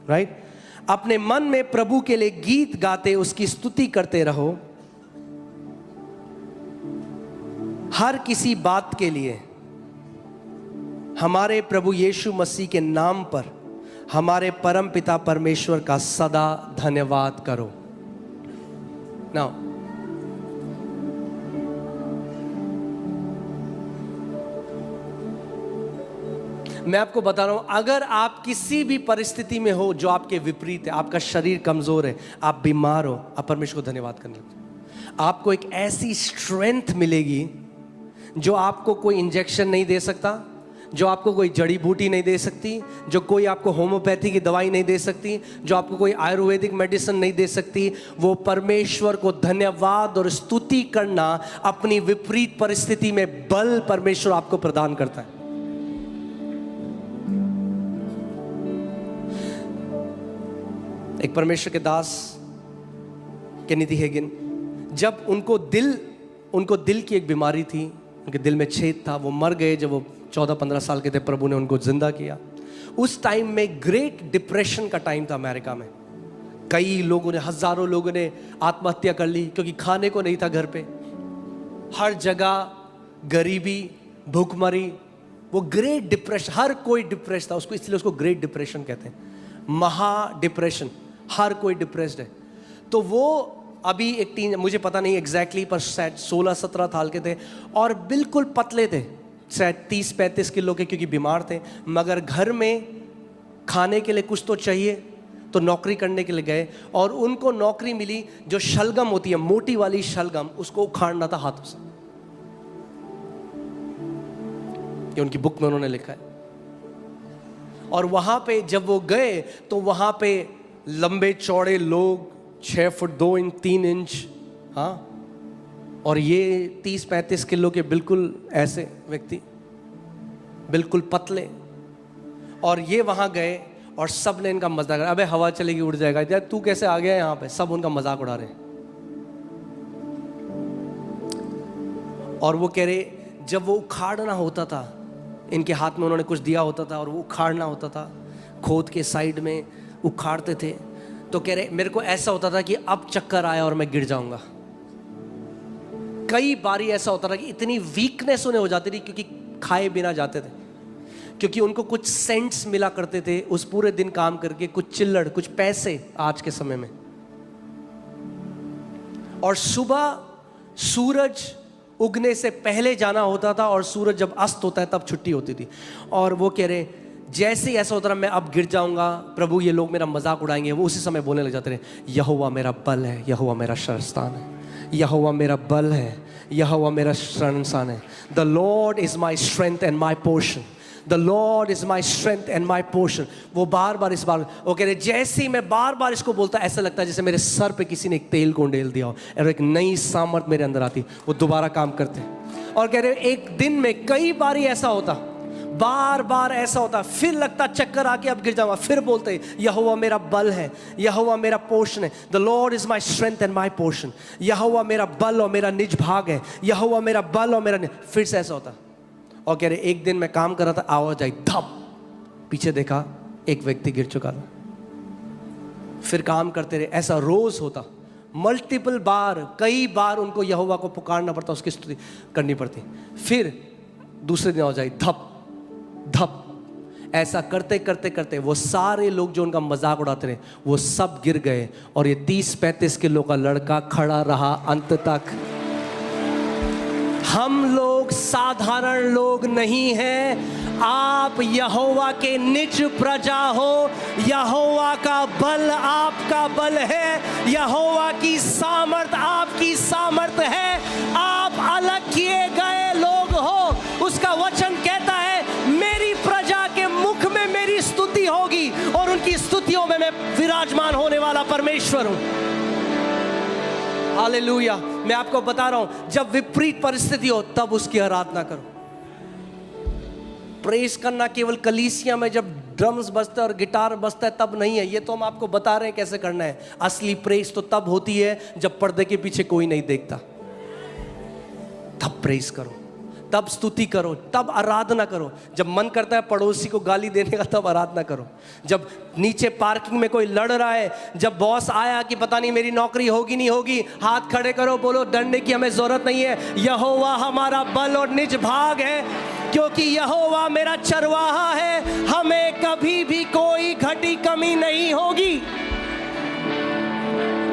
राइट। अपने मन में प्रभु के लिए गीत गाते उसकी स्तुति करते रहो। हर किसी बात के लिए हमारे प्रभु यीशु मसीह के नाम पर हमारे परम पिता परमेश्वर का सदा धन्यवाद करो। नाउ मैं आपको बता रहा हूं, अगर आप किसी भी परिस्थिति में हो जो आपके विपरीत है, आपका शरीर कमजोर है, आप बीमार हो, आप परमेश्वर को धन्यवाद करने लगते, आपको एक ऐसी स्ट्रेंथ मिलेगी जो आपको कोई इंजेक्शन नहीं दे सकता, जो आपको कोई जड़ी बूटी नहीं दे सकती, जो कोई आपको होम्योपैथी की दवाई नहीं दे सकती, जो आपको कोई आयुर्वेदिक मेडिसिन नहीं दे सकती। वो परमेश्वर को धन्यवाद और स्तुति करना, अपनी विपरीत परिस्थिति में बल परमेश्वर आपको प्रदान करता है। एक परमेश्वर के दास केनेडी हेगिन, जब उनको दिल की एक बीमारी थी, उनके दिल में छेद था, वो मर गए जब वो 14-15 साल के थे। प्रभु ने उनको जिंदा किया। उस टाइम में ग्रेट डिप्रेशन का टाइम था अमेरिका में। कई लोगों ने, हजारों लोगों ने आत्महत्या कर ली, क्योंकि खाने को नहीं था घर पे, हर जगह गरीबी, भूखमरी, वो ग्रेट डिप्रेशन, हर कोई डिप्रेस था उसको, इसलिए उसको ग्रेट डिप्रेशन कहते हैं, महा डिप्रेशन, हर कोई डिप्रेस्ड है। तो वो अभी एक टीन, मुझे पता नहीं एग्जैक्टली, पर शायद 16-17 साल के थे और बिल्कुल पतले थे, शायद 30-35 किलो के, क्योंकि बीमार थे। मगर घर में खाने के लिए कुछ तो चाहिए, तो नौकरी करने के लिए गए और उनको नौकरी मिली जो शलगम होती है, मोटी वाली शलगम, उसको उखाड़ना था हाथों से। ये उनकी बुक में उन्होंने लिखा है। और वहां पे जब वो गए तो वहां पे लंबे चौड़े लोग, 6 फुट 2 इंच 3 इंच, हाँ, और ये 30-35 किलो के बिल्कुल ऐसे व्यक्ति, बिल्कुल पतले। और ये वहां गए और सब ने इनका मजाक, अबे हवा चलेगी उड़ जाएगा, यार तू कैसे आ गया यहाँ पे, सब उनका मजाक उड़ा रहे। और वो कह रहे, जब वो उखाड़ना होता था, इनके हाथ में उन्होंने कुछ दिया होता था और वो उखाड़ना होता था, खोद के साइड में उखाड़ते थे, तो कह रहे मेरे को ऐसा होता था कि अब चक्कर आया और मैं गिर जाऊंगा। कई बारी ऐसा होता था कि इतनी वीकनेस उन्हें हो जाती थी, क्योंकि खाए बिना जाते थे, क्योंकि उनको कुछ सेंट्स मिला करते थे उस पूरे दिन काम करके, कुछ चिल्लड़, कुछ पैसे आज के समय में। और सुबह सूरज उगने से पहले जाना होता था और सूरज जब अस्त होता है तब छुट्टी होती थी। और वो कह रहे जैसे ही ऐसा होता रहा मैं अब गिर जाऊंगा, प्रभु ये लोग मेरा मजाक उड़ाएंगे, वो उसी समय बोलने लग जाते रहे, यहोवा मेरा बल है, यहोवा मेरा शरणस्थान है, यहोवा मेरा बल है, यहोवा मेरा शरणस्थान है। The Lord is my strength and my portion, the Lord is my strength and my portion. वो बार बार इस बार वो कह रहे, जैसे ही मैं बार बार इसको बोलता, ऐसा लगता है जैसे मेरे सर पे किसी ने एक तेल को उंडेल दिया हो और एक नई सामर्थ मेरे अंदर आती, वो दोबारा काम करते। और कह रहे एक दिन में कई बार ऐसा होता, बार बार ऐसा होता, फिर लगता चक्कर आके अब गिर जाऊंगा, फिर बोलते यहोवा मेरा बल है, यहोवा मेरा पोषण है, the Lord is my strength and my portion, यहोवा मेरा बल और मेरा निज भाग है, यहोवा मेरा बल और मेरा फिर से ऐसा होता। और कह रहे एक दिन मैं काम कर रहा था, आवाज आई धप, पीछे देखा एक व्यक्ति गिर चुका था। फिर काम करते रहे, ऐसा रोज होता, मल्टीपल बार, कई बार उनको यहोवा को पुकारना पड़ता, उसकी स्तुति करनी पड़ती। फिर दूसरे दिन आवाज आई धप धप, ऐसा करते करते करते वो सारे लोग जो उनका मजाक उड़ाते रहे वो सब गिर गए, और ये 30-35 किलो का लड़का खड़ा रहा अंत तक। हम लोग साधारण लोग नहीं हैं, आप यहोवा के निज प्रजा हो, यहोवा का बल आपका बल है, यहोवा की सामर्थ आपकी सामर्थ है, आप अलग किए गए लोग हो। उसका वचन कहता है मेरी प्रजा के मुख में मेरी स्तुति होगी, और उनकी स्तुतियों में मैं विराजमान होने वाला परमेश्वर हूं। हालेलुया। मैं आपको बता रहा हूं, जब विपरीत परिस्थिति हो तब उसकी आराधना करो। प्रेस करना केवल कलीसिया में जब ड्रम्स बजता है और गिटार बजता है तब नहीं है, ये तो हम आपको बता रहे हैं कैसे करना है। असली प्रेस तो तब होती है जब पर्दे के पीछे कोई नहीं देखता, तब प्रेस करो, तब स्तुति करो, तब आराधना करो। जब मन करता है पड़ोसी को गाली देने का तब आराधना करो। जब नीचे पार्किंग में कोई लड़ रहा है, जब बॉस आया कि पता नहीं मेरी नौकरी होगी नहीं होगी, हाथ खड़े करो, बोलो डरने की हमें जरूरत नहीं है, यहोवा हमारा बल और निज भाग है, क्योंकि यहोवा मेरा चरवाहा है, हमें कभी भी कोई घटी कमी नहीं होगी।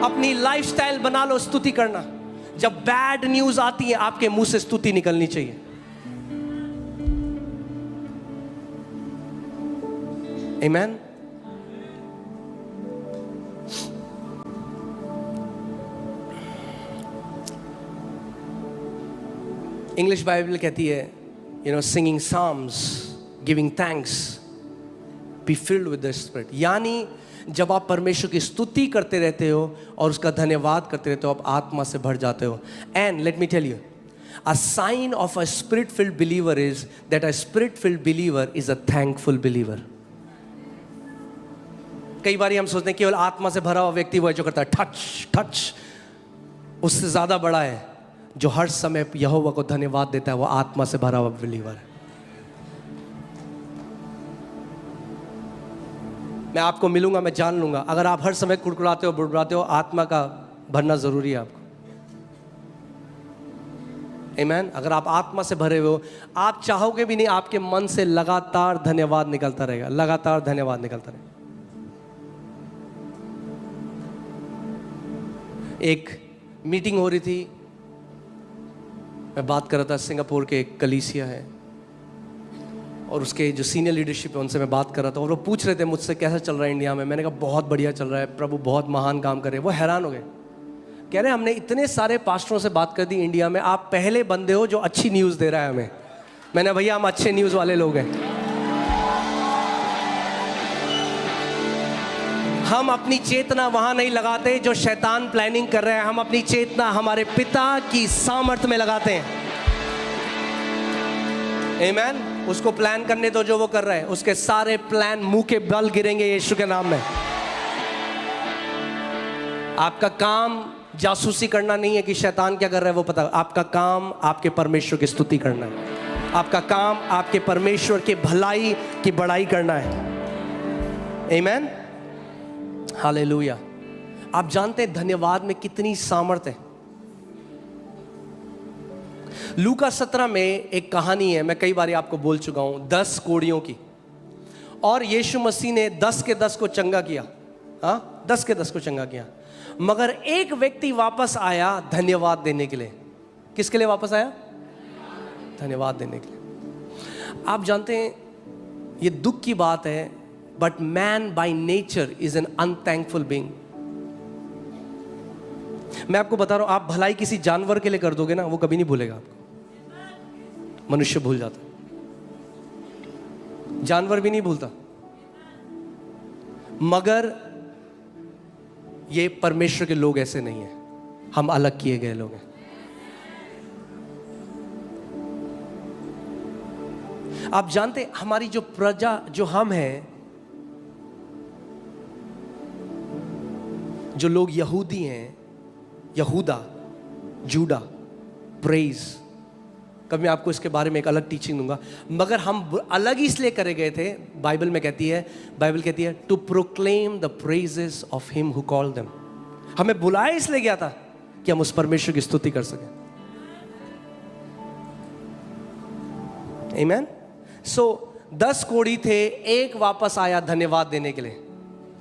अपनी लाइफस्टाइल बना लो स्तुति करना। जब बैड न्यूज आती है आपके मुंह से स्तुति निकलनी चाहिए। Amen? इंग्लिश बाइबल कहती है, singing psalms, giving thanks, be filled with the Spirit। यानी जब आप परमेश्वर की स्तुति करते रहते हो और उसका धन्यवाद करते रहते हो, आप आत्मा से भर जाते हो। And let me tell you, a sign of a spirit-filled believer is that a spirit-filled believer is a thankful believer। कई बार हम सोचते हैं केवल आत्मा से भरा हुआ व्यक्ति वो है जो करता है ठच ठच, उससे ज्यादा बड़ा है जो हर समय यहोवा को धन्यवाद देता है, वो आत्मा से भरा हुआ बिलीवर है। मैं आपको मिलूंगा, मैं जान लूंगा। अगर आप हर समय कुड़कुड़ाते हो बुड़बुड़ाते हो, आत्मा का भरना जरूरी है आपको। आमीन। अगर आप आत्मा से भरे हो, आप चाहोगे भी नहीं, आपके मन से लगातार धन्यवाद निकलता रहेगा, लगातार धन्यवाद निकलता रहेगा। एक मीटिंग हो रही थी, मैं बात कर रहा था, सिंगापुर के एक कलीसिया है और उसके जो सीनियर लीडरशिप है उनसे मैं बात कर रहा था, और वो पूछ रहे थे मुझसे कैसा चल रहा है इंडिया में। मैंने कहा बहुत बढ़िया चल रहा है, प्रभु बहुत महान काम कर रहे हैं। वो हैरान हो गए, कह रहे हमने इतने सारे पास्टरों से बात कर दी इंडिया में, आप पहले बंदे हो जो अच्छी न्यूज़ दे रहा है हमें। मैंने भैया हम अच्छे न्यूज़ वाले लोग हैं, हम अपनी चेतना वहां नहीं लगाते जो शैतान प्लानिंग कर रहे हैं, हम अपनी चेतना हमारे पिता की सामर्थ में लगाते हैं। आमीन। उसको प्लान करने दो जो वो कर रहा है, उसके सारे प्लान मुंह के बल गिरेंगे यीशु के नाम में। आपका काम जासूसी करना नहीं है कि शैतान क्या कर रहा है वो पता, आपका काम आपके परमेश्वर की स्तुति करना है, आपका काम आपके परमेश्वर के भलाई की बड़ाई करना है। आमीन, हालेलुया। आप जानते हैं धन्यवाद में कितनी सामर्थ्य है। लूका 17 में एक कहानी है, मैं कई बार आपको बोल चुका हूं, 10 कोढ़ियों की, और यीशु मसीह ने 10 के 10 को चंगा किया। 10 के 10 को चंगा किया, मगर एक व्यक्ति वापस आया धन्यवाद देने के लिए। किसके लिए वापस आया? धन्यवाद देने के लिए। आप जानते हैं ये दुख की बात है, but man by nature is an unthankful being. मैं आपको बता रहा हूं, आप भलाई किसी जानवर के लिए कर दोगे ना, वो कभी नहीं भूलेगा आपको। मनुष्य भूल जाता, जानवर भी नहीं भूलता, मगर ये परमेश्वर के लोग ऐसे नहीं है, हम अलग किए गए लोग हैं। आप जानते हमारी जो प्रजा, जो हम हैं, जो लोग यहूदी हैं, यहूदा, जूडा, प्रेज, कभी मैं आपको इसके बारे में एक अलग टीचिंग दूंगा, मगर हम अलग ही इसलिए करे गए थे। बाइबल कहती है to proclaim the praises of him who called them. हमें बुलाया इसलिए गया था कि हम उस परमेश्वर की स्तुति कर सकें। आमीन। सो 10 कोढ़ी थे, एक वापस आया धन्यवाद देने के लिए।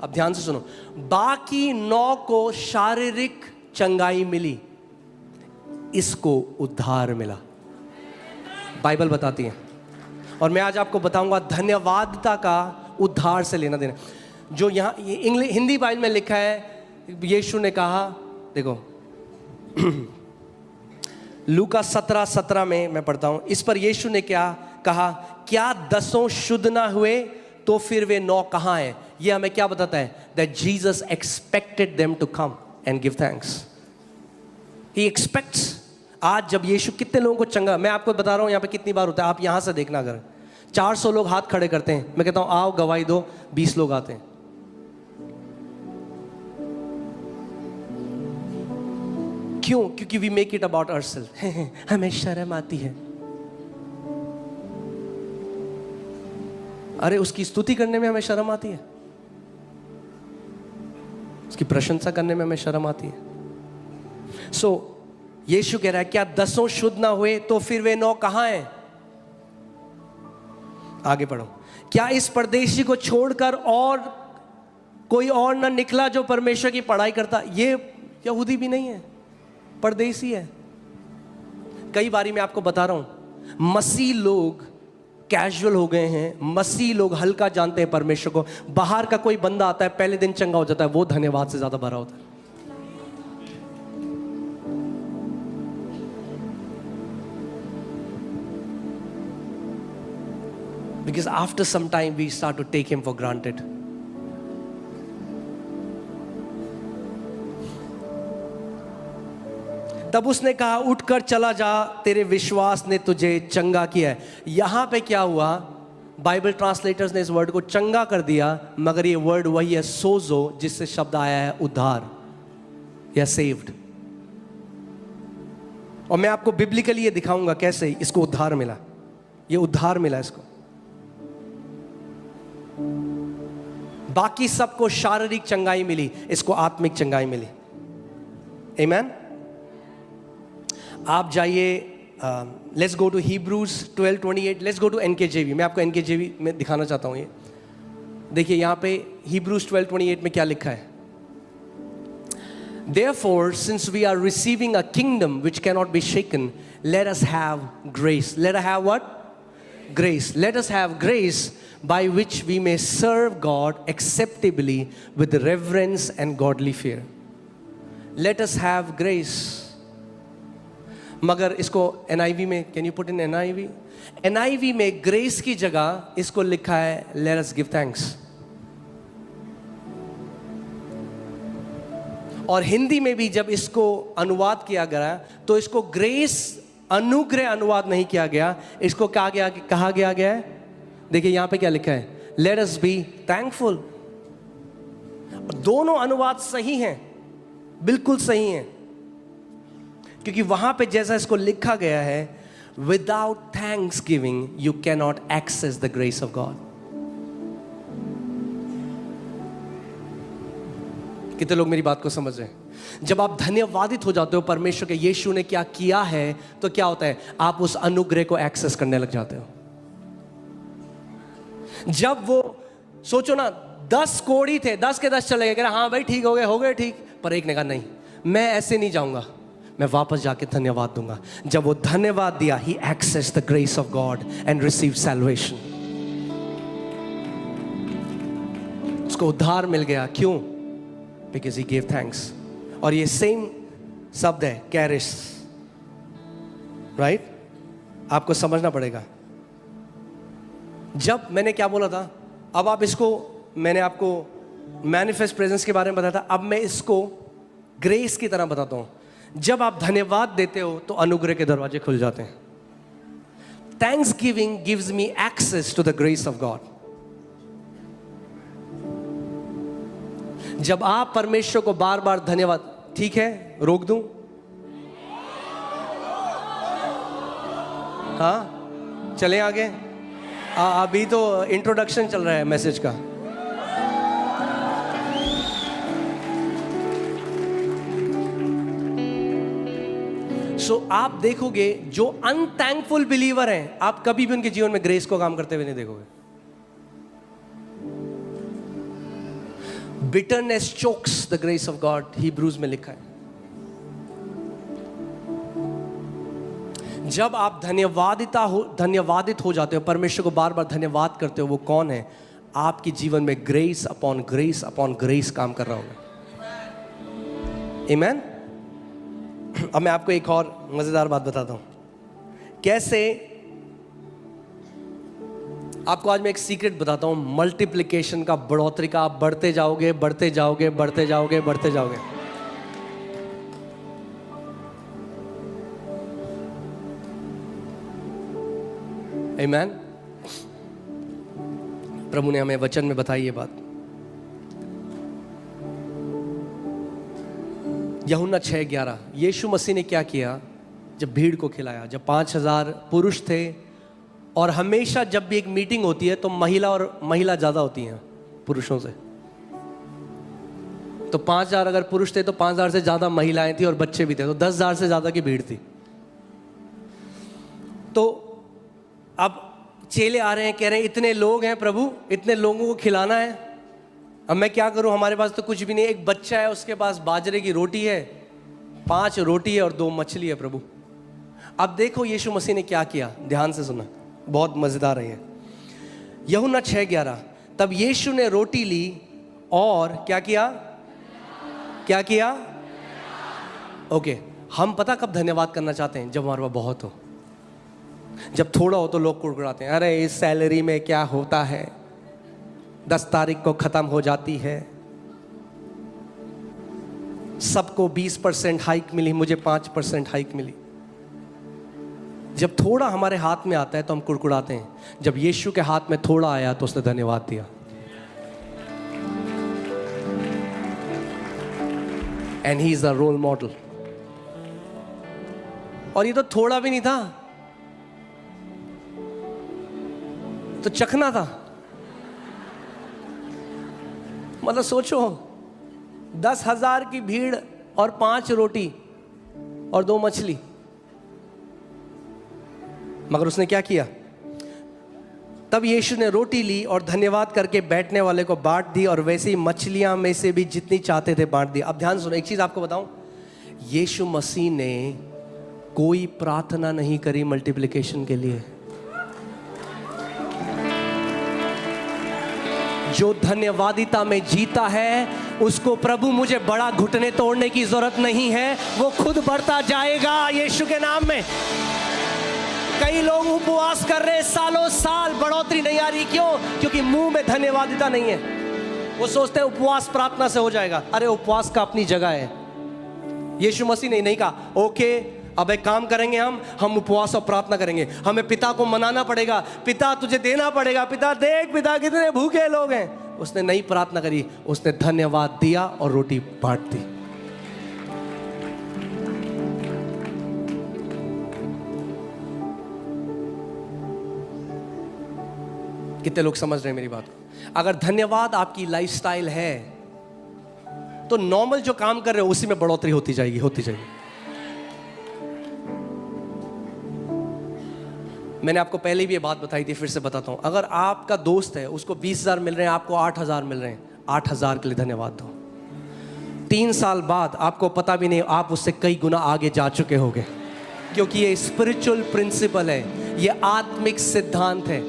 अब ध्यान से सुनो, बाकी 9 को शारीरिक चंगाई मिली, इसको उद्धार मिला। बाइबल बताती है, और मैं आज आपको बताऊंगा धन्यवादता का उद्धार से लेना देना। जो यहाँ हिंदी बाइबल में लिखा है, यीशु ने कहा, देखो लूका 17:17 में मैं पढ़ता हूं, इस पर यीशु ने क्या कहा, क्या 10 शुद्ध ना हुए तो फिर वे 9 कहाँ हैं? ये हमें क्या बताता है? That Jesus expected them to come and give thanks. He expects. आज जब यीशु कितने लोगों को चंगा, मैं आपको बता रहा हूं यहाँ पे कितनी बार होता है, आप यहां से देखना, अगर 400 लोग हाथ खड़े करते हैं, मैं कहता हूं आओ गवाही दो, 20 लोग आते हैं। क्यों? क्योंकि we make it about ourselves. हमें शर्म आती है। अरे उसकी स्तुति करने में हमें शर्म आती है, उसकी प्रशंसा करने में हमें शर्म आती है। सो यीशु कह रहा है, क्या 10 शुद्ध ना हुए तो फिर वे 9 कहां हैं? आगे पढ़ो। क्या इस परदेशी को छोड़कर और कोई और ना निकला जो परमेश्वर की पढ़ाई करता? ये यहूदी भी नहीं है, परदेशी है। कई बारी मैं आपको बता रहा हूं, मसीह लोग कैजुअल हो गए हैं, मसीह लोग हल्का जानते हैं परमेश्वर को। बाहर का कोई बंदा आता है, पहले दिन चंगा हो जाता है, वो धन्यवाद से ज्यादा भरा होता है। Because after some time we start to take him for granted. तब उसने कहा, उठकर चला जा, तेरे विश्वास ने तुझे चंगा किया है। यहां पे क्या हुआ? बाइबल ट्रांसलेटर्स ने इस वर्ड को चंगा कर दिया, मगर ये वर्ड वही है सोजो, जिससे शब्द आया है उद्धार या सेव्ड। और मैं आपको बिब्लिकली ये दिखाऊंगा कैसे इसको उद्धार मिला। ये उद्धार मिला इसको। बाकी सबको शारीरिक चंगाई मिली, इसको आत्मिक चंगाई मिली। आमीन। आप जाइए, let's go to Hebrews 12:28। Let's go to NKJV। मैं आपको NKJV में दिखाना चाहता हूं। ये देखिए यहां पे Hebrews 12:28 में क्या लिखा है? Therefore, since we are receiving a kingdom which cannot be shaken, let us have grace. Let us have what? Grace. Let us have grace by which we may serve God acceptably with reverence and godly fear. Let us have grace. मगर इसको NIV में, can you put in NIV? NIV में grace की जगह इसको लिखा है let us give thanks. और हिंदी में भी जब इसको अनुवाद किया गया तो इसको ग्रेस, अनुग्रह अनुवाद नहीं किया गया, इसको कहा गया है, देखिए यहां पे क्या लिखा है, लेट अस बी थैंकफुल। दोनों अनुवाद सही हैं, बिल्कुल सही हैं, क्योंकि वहां पे जैसा इसको लिखा गया है, without thanks giving you can not access the grace of God. कितने लोग मेरी बात को समझ रहे हैं? जब आप धन्यवादित हो जाते हो परमेश्वर के, यीशु ने क्या किया है, तो क्या होता है, आप उस अनुग्रह को एक्सेस करने लग जाते हो। जब वो सोचो ना, 10 कोढ़ी थे, 10 के 10 चले गए, कह रहे हाँ भाई ठीक हो गए ठीक, पर एक ने कहा नहीं, मैं ऐसे नहीं जाऊंगा, मैं वापस जाके धन्यवाद दूंगा। जब वो धन्यवाद दिया, he access the grace of God and receive salvation. उसको उद्धार मिल गया। क्यों? Because he gave thanks. और ये सेम शब्द है कैरिस, राइट? आपको समझना पड़ेगा। जब मैंने क्या बोला था, अब आप इसको, मैंने आपको मैनिफेस्ट प्रेजेंस के बारे में बताया था, अब मैं इसको ग्रेस की तरह बताता हूं। जब आप धन्यवाद देते हो तो अनुग्रह के दरवाजे खुल जाते हैं। Thanksgiving gives me access to the grace of God. जब आप परमेश्वर को बार बार धन्यवाद, ठीक है रोक दूं? हाँ चलें आगे। अभी तो इंट्रोडक्शन चल रहा है मैसेज का। आप देखोगे जो अनथैंकफुल बिलीवर हैं, आप कभी भी उनके जीवन में ग्रेस को काम करते हुए नहीं देखोगे। Bitterness chokes the grace of God, Hebrews में लिखा है। जब आप धन्यवादित हो जाते हो, परमेश्वर को बार बार धन्यवाद करते हो, वो कौन है? आपके जीवन में grace upon grace upon grace काम कर रहा होगा। आमीन। अब मैं आपको एक और मजेदार बात बताता हूं, कैसे आपको आज मैं एक सीक्रेट बताता हूं मल्टीप्लिकेशन का, बढ़ोतरी का। आप बढ़ते जाओगे, बढ़ते जाओगे, बढ़ते जाओगे, बढ़ते जाओगे। आमीन। प्रभु ने हमें वचन में बताई ये बात। यूहन्ना 6:11, यीशु मसीह ने क्या किया जब भीड़ को खिलाया? जब 5000 पुरुष थे, और हमेशा जब भी एक मीटिंग होती है तो महिला ज़्यादा होती हैं पुरुषों से। तो 5000 अगर पुरुष थे तो 5000 से ज़्यादा महिलाएं थी और बच्चे भी थे, तो 10,000 से ज़्यादा की भीड़ थी। तो अब चेले आ रहे हैं, कह रहे हैं इतने लोग हैं प्रभु, इतने लोगों को खिलाना है, अब मैं क्या करूं? हमारे पास तो कुछ भी नहीं। एक बच्चा है, उसके पास बाजरे की रोटी है, 5 रोटी है और 2 मछली है प्रभु। अब देखो यीशु मसीह ने क्या किया, ध्यान से सुना, बहुत मजेदार है। यूहन्ना 6:11, तब यीशु ने रोटी ली और क्या किया? क्या किया? ओके, हम पता कब धन्यवाद करना चाहते हैं? जब हमारे पास बहुत हो। जब थोड़ा हो तो लोग कुड़कुड़ाते हैं, अरे इस सैलरी में क्या होता है, 10 तारीख को खत्म हो जाती है, सबको 20% हाइक मिली, मुझे 5% हाइक मिली। जब थोड़ा हमारे हाथ में आता है तो हम कुड़कुड़ाते हैं। जब यीशु के हाथ में थोड़ा आया तो उसने धन्यवाद दिया। And he is the role model. और ये तो थोड़ा भी नहीं था, तो चखना था। मतलब सोचो, 10,000 की भीड़ और 5 रोटी और 2 मछली। मगर उसने क्या किया? तब यीशु ने रोटी ली और धन्यवाद करके बैठने वाले को बांट दी, और वैसे ही मछलियां में से भी जितनी चाहते थे बांट दी। अब ध्यान सुनो, एक चीज आपको बताऊं, यीशु मसीह ने कोई प्रार्थना नहीं करी मल्टीप्लिकेशन के लिए। जो धन्यवादिता में जीता है उसको प्रभु मुझे बड़ा घुटने तोड़ने की जरूरत नहीं है, वो खुद बढ़ता जाएगा यीशु के नाम में। कई लोग उपवास कर रहे हैं सालों साल, बढ़ोतरी नहीं आ रही। क्यों? क्योंकि मुंह में धन्यवादिता नहीं है। वो सोचते हैं उपवास प्रार्थना से हो जाएगा। अरे उपवास का अपनी जगह है। यीशु मसीह ने नहीं कहा ओके अब एक काम करेंगे, हम उपवास और प्रार्थना करेंगे, हमें पिता को मनाना पड़ेगा, पिता तुझे देना पड़ेगा, पिता देख पिता कितने भूखे लोग हैं। उसने नहीं प्रार्थना करी, उसने धन्यवाद दिया और रोटी बांट दी। कितने लोग समझ रहे हैं मेरी बात को? अगर धन्यवाद आपकी लाइफस्टाइल है तो नॉर्मल जो काम कर रहे हो उसी में बढ़ोतरी होती जाएगी, होती जाएगी। मैंने आपको पहले भी ये बात बताई थी, फिर से बताता हूं। अगर आपका दोस्त है, उसको 20,000 मिल रहे हैं, आपको 8,000 मिल रहे हैं, 8,000 के लिए धन्यवाद दो। 3 साल बाद आपको पता भी नहीं, आप उससे कई गुना आगे जा चुके होंगे, क्योंकि ये स्पिरिचुअल प्रिंसिपल है, ये आत्मिक सिद्धांत है।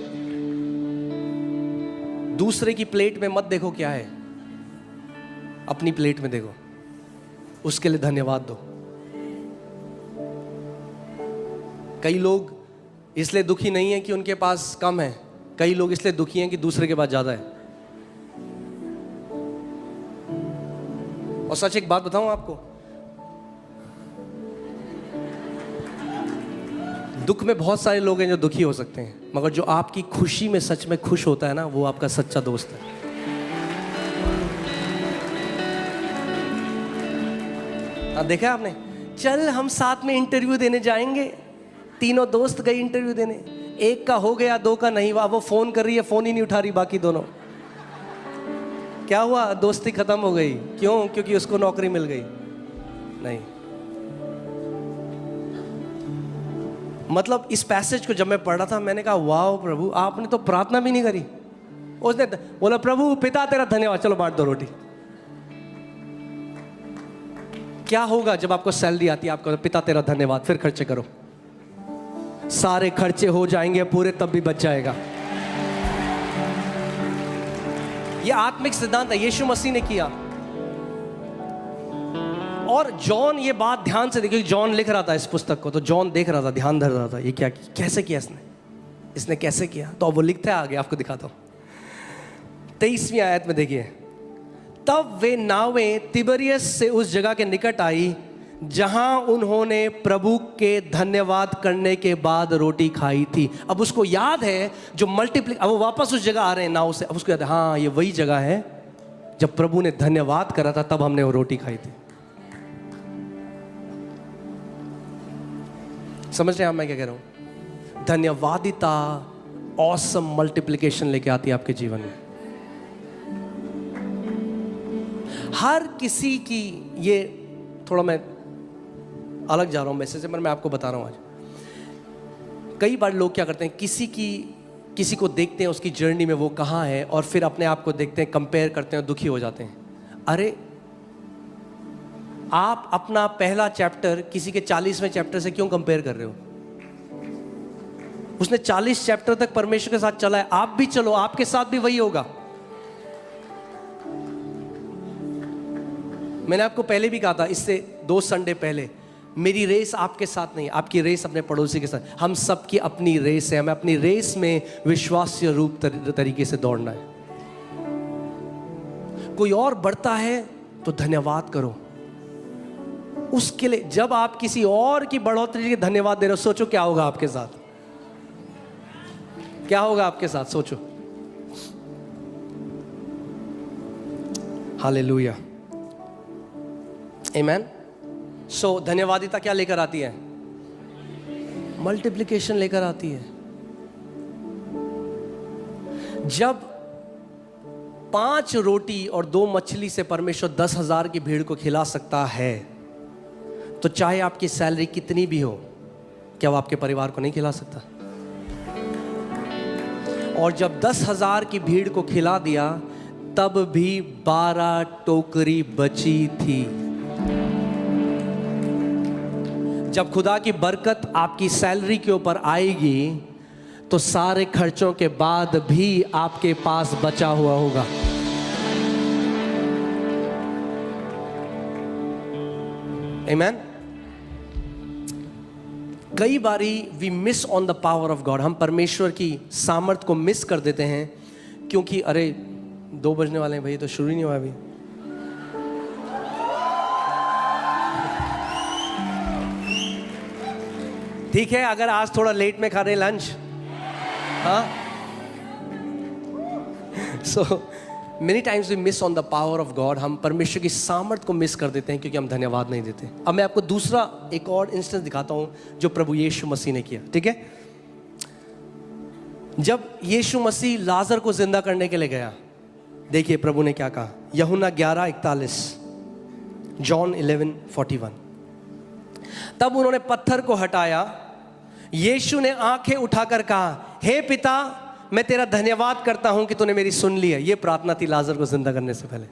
दूसरे की प्लेट में मत देखो क्या है, अपनी प्लेट में देखो, उसके लिए धन्यवाद दो। कई लोग इसलिए दुखी नहीं है कि उनके पास कम है, कई लोग इसलिए दुखी हैं कि दूसरे के पास ज्यादा है। और सच एक बात बताऊं आपको, दुख में बहुत सारे लोग हैं जो दुखी हो सकते हैं, मगर जो आपकी खुशी में सच में खुश होता है ना, वो आपका सच्चा दोस्त है। देखा आपने, चल हम साथ में इंटरव्यू देने जाएंगे, तीनों दोस्त गए इंटरव्यू देने, एक का हो गया, दो का नहीं हुआ, वो फोन कर रही है, फोन ही नहीं उठा रही बाकी दोनों। क्या हुआ? दोस्ती खत्म हो गई। क्यों? क्योंकि उसको नौकरी मिल गई। नहीं, मतलब इस पैसेज को जब मैं पढ़ रहा था, मैंने कहा वाह प्रभु, आपने तो प्रार्थना भी नहीं करी। उसने बोला प्रभु पिता तेरा धन्यवाद, चलो बांट दो रोटी। क्या होगा जब आपको सैलरी आती है, आपको पिता तेरा धन्यवाद, फिर खर्चे करो, सारे खर्चे हो जाएंगे पूरे, तब भी बच जाएगा। यह आत्मिक सिद्धांत है, यीशु मसीह ने किया। और जॉन ये बात ध्यान से देखिए, जॉन लिख रहा था इस पुस्तक को, तो जॉन देख रहा था, ध्यान धर रहा था, ये क्या, कैसे किया इसने कैसे किया। तो अब वो लिखता है आगे, आपको दिखाता हूं 23वीं आयत में देखिए, तब वे नावें तिबरियस से उस जगह के निकट आई जहां उन्होंने प्रभु के धन्यवाद करने के बाद रोटी खाई थी। अब उसको याद है जो अब वो वापस उस जगह आ रहे हैं नाव से, अब उसको याद है, हाँ ये वही जगह है जब प्रभु ने धन्यवाद करा था, तब हमने वो रोटी खाई थी। समझ रहे हैं आप मैं क्या कह रहा हूं? धन्यवादिता ऑसम मल्टीप्लिकेशन लेके आती है आपके जीवन में। हर किसी की, ये थोड़ा मैं अलग जा रहा हूं मैसेज से, पर मैं आपको बता रहा हूं आज। कई बार लोग क्या करते हैं, किसी को देखते हैं उसकी जर्नी में वो कहाँ है, और फिर अपने आप को देखते हैं, कंपेयर करते हैं, दुखी हो जाते हैं। अरे आप अपना पहला चैप्टर किसी के 40वें चैप्टर से क्यों कंपेयर कर रहे हो? उसने 40 चैप्टर तक परमेश्वर के साथ चला है, आप भी चलो, आपके साथ भी वही होगा। मैंने आपको पहले भी कहा था, इससे 2 संडे पहले, मेरी रेस आपके साथ नहीं, आपकी रेस अपने पड़ोसी के साथ। हम सबकी अपनी रेस है, हमें अपनी रेस में विश्वास्य रूप तरीके से दौड़ना है। कोई और बढ़ता है तो धन्यवाद करो उसके लिए। जब आप किसी और की बढ़ोतरी के धन्यवाद दे रहे हो, सोचो क्या होगा आपके साथ, क्या होगा आपके साथ, सोचो। हालेलुया, आमेन। सो धन्यवादिता क्या लेकर आती है? मल्टीप्लिकेशन लेकर आती है। जब 5 रोटी और 2 मछली से परमेश्वर 10,000 की भीड़ को खिला सकता है, तो चाहे आपकी सैलरी कितनी भी हो, क्या वो आपके परिवार को नहीं खिला सकता? और जब 10,000 की भीड़ को खिला दिया, तब भी 12 टोकरी बची थी। जब खुदा की बरकत आपकी सैलरी के ऊपर आएगी, तो सारे खर्चों के बाद भी आपके पास बचा हुआ होगा। आमेन। कई बारी we miss on the power of God, हम परमेश्वर की सामर्थ को मिस कर देते हैं, क्योंकि अरे 2 बजने वाले हैं भाई, तो शुरू ही नहीं हुआ अभी। ठीक है, अगर आज थोड़ा लेट में खा रहे लंच, हाँ, so many times we miss on the power of God. हम परमेश्वर की सामर्थ को मिस कर देते हैं क्योंकि हम धन्यवाद नहीं देते। अब मैं आपको दूसरा एक और इंस्टेंस दिखाता हूं जो प्रभु यीशु मसीह ने किया। ठीक है, जब यीशु मसीह लाजर को जिंदा करने के लिए गया, देखिए प्रभु ने क्या कहा। यूहन्ना 11:41, जॉन 11:41। तब उन्होंने पत्थर को हटाया। यीशु ने आंखें उठाकर कहा, हे पिता, मैं तेरा धन्यवाद करता हूं कि तूने मेरी सुन ली है। यह प्रार्थना थी लाजर को जिंदा करने से पहले।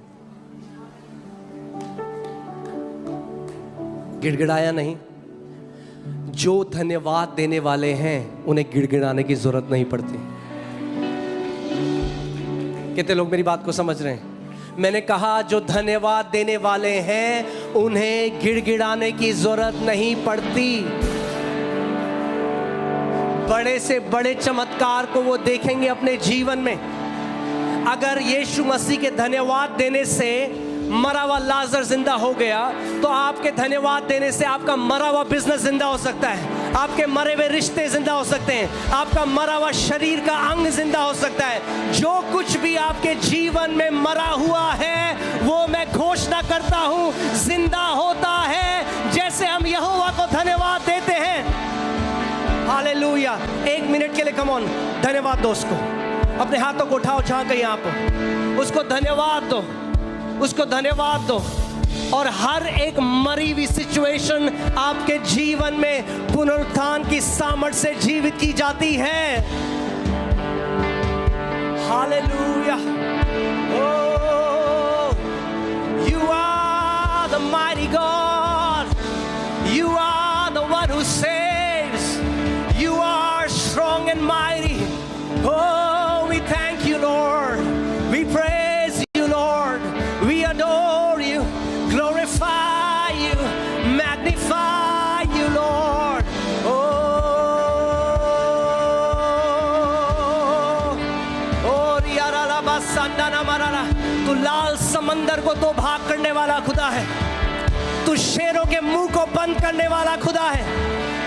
गिड़गिड़ाया नहीं। जो धन्यवाद देने वाले हैं उन्हें गिड़गिड़ाने की जरूरत नहीं पड़ती। कितने लोग मेरी बात को समझ रहे हैं? मैंने कहा जो धन्यवाद देने वाले हैं उन्हें गिड़गिड़ाने की जरूरत नहीं पड़ती। बड़े से बड़े चमत्कार को वो देखेंगे अपने जीवन में। अगर यीशु मसीह के धन्यवाद देने से मरा हुआ लाजर जिंदा हो गया, तो आपके धन्यवाद देने से आपका मरा हुआ बिजनेस जिंदा हो सकता है, आपके मरे हुए रिश्ते जिंदा हो सकते हैं, आपका मरा हुआ शरीर का अंग जिंदा हो सकता है। जो कुछ भी आपके जीवन में मरा हुआ है वो मैं घोषणा करता हूं जिंदा होता है, जैसे हम यहोवा को धन्यवाद देते हैं। हालेलुया। 1 मिनट के लिए कम ऑन धन्यवाद दो उसको। अपने हाथों को उठाओ जहां कहीं आप हो, उसको धन्यवाद दो, उसको धन्यवाद दो। और हर एक मरी हुई सिचुएशन आपके जीवन में पुनरुत्थान की सामर्थ्य से जीवित की जाती है। Hallelujah. Oh, you are the mighty God, you are the one who saves, you are strong and mighty. Oh, we thank you, Lord, we praise you, Lord, we adore you, glorify you, magnify you, Lord. Oh, oh, रियारा लाबा संदाना मरारा। तू लाल समंदर को तो भाग करने वाला खुदा है, तू शेरों के मुंह को बंद करने वाला खुदा है,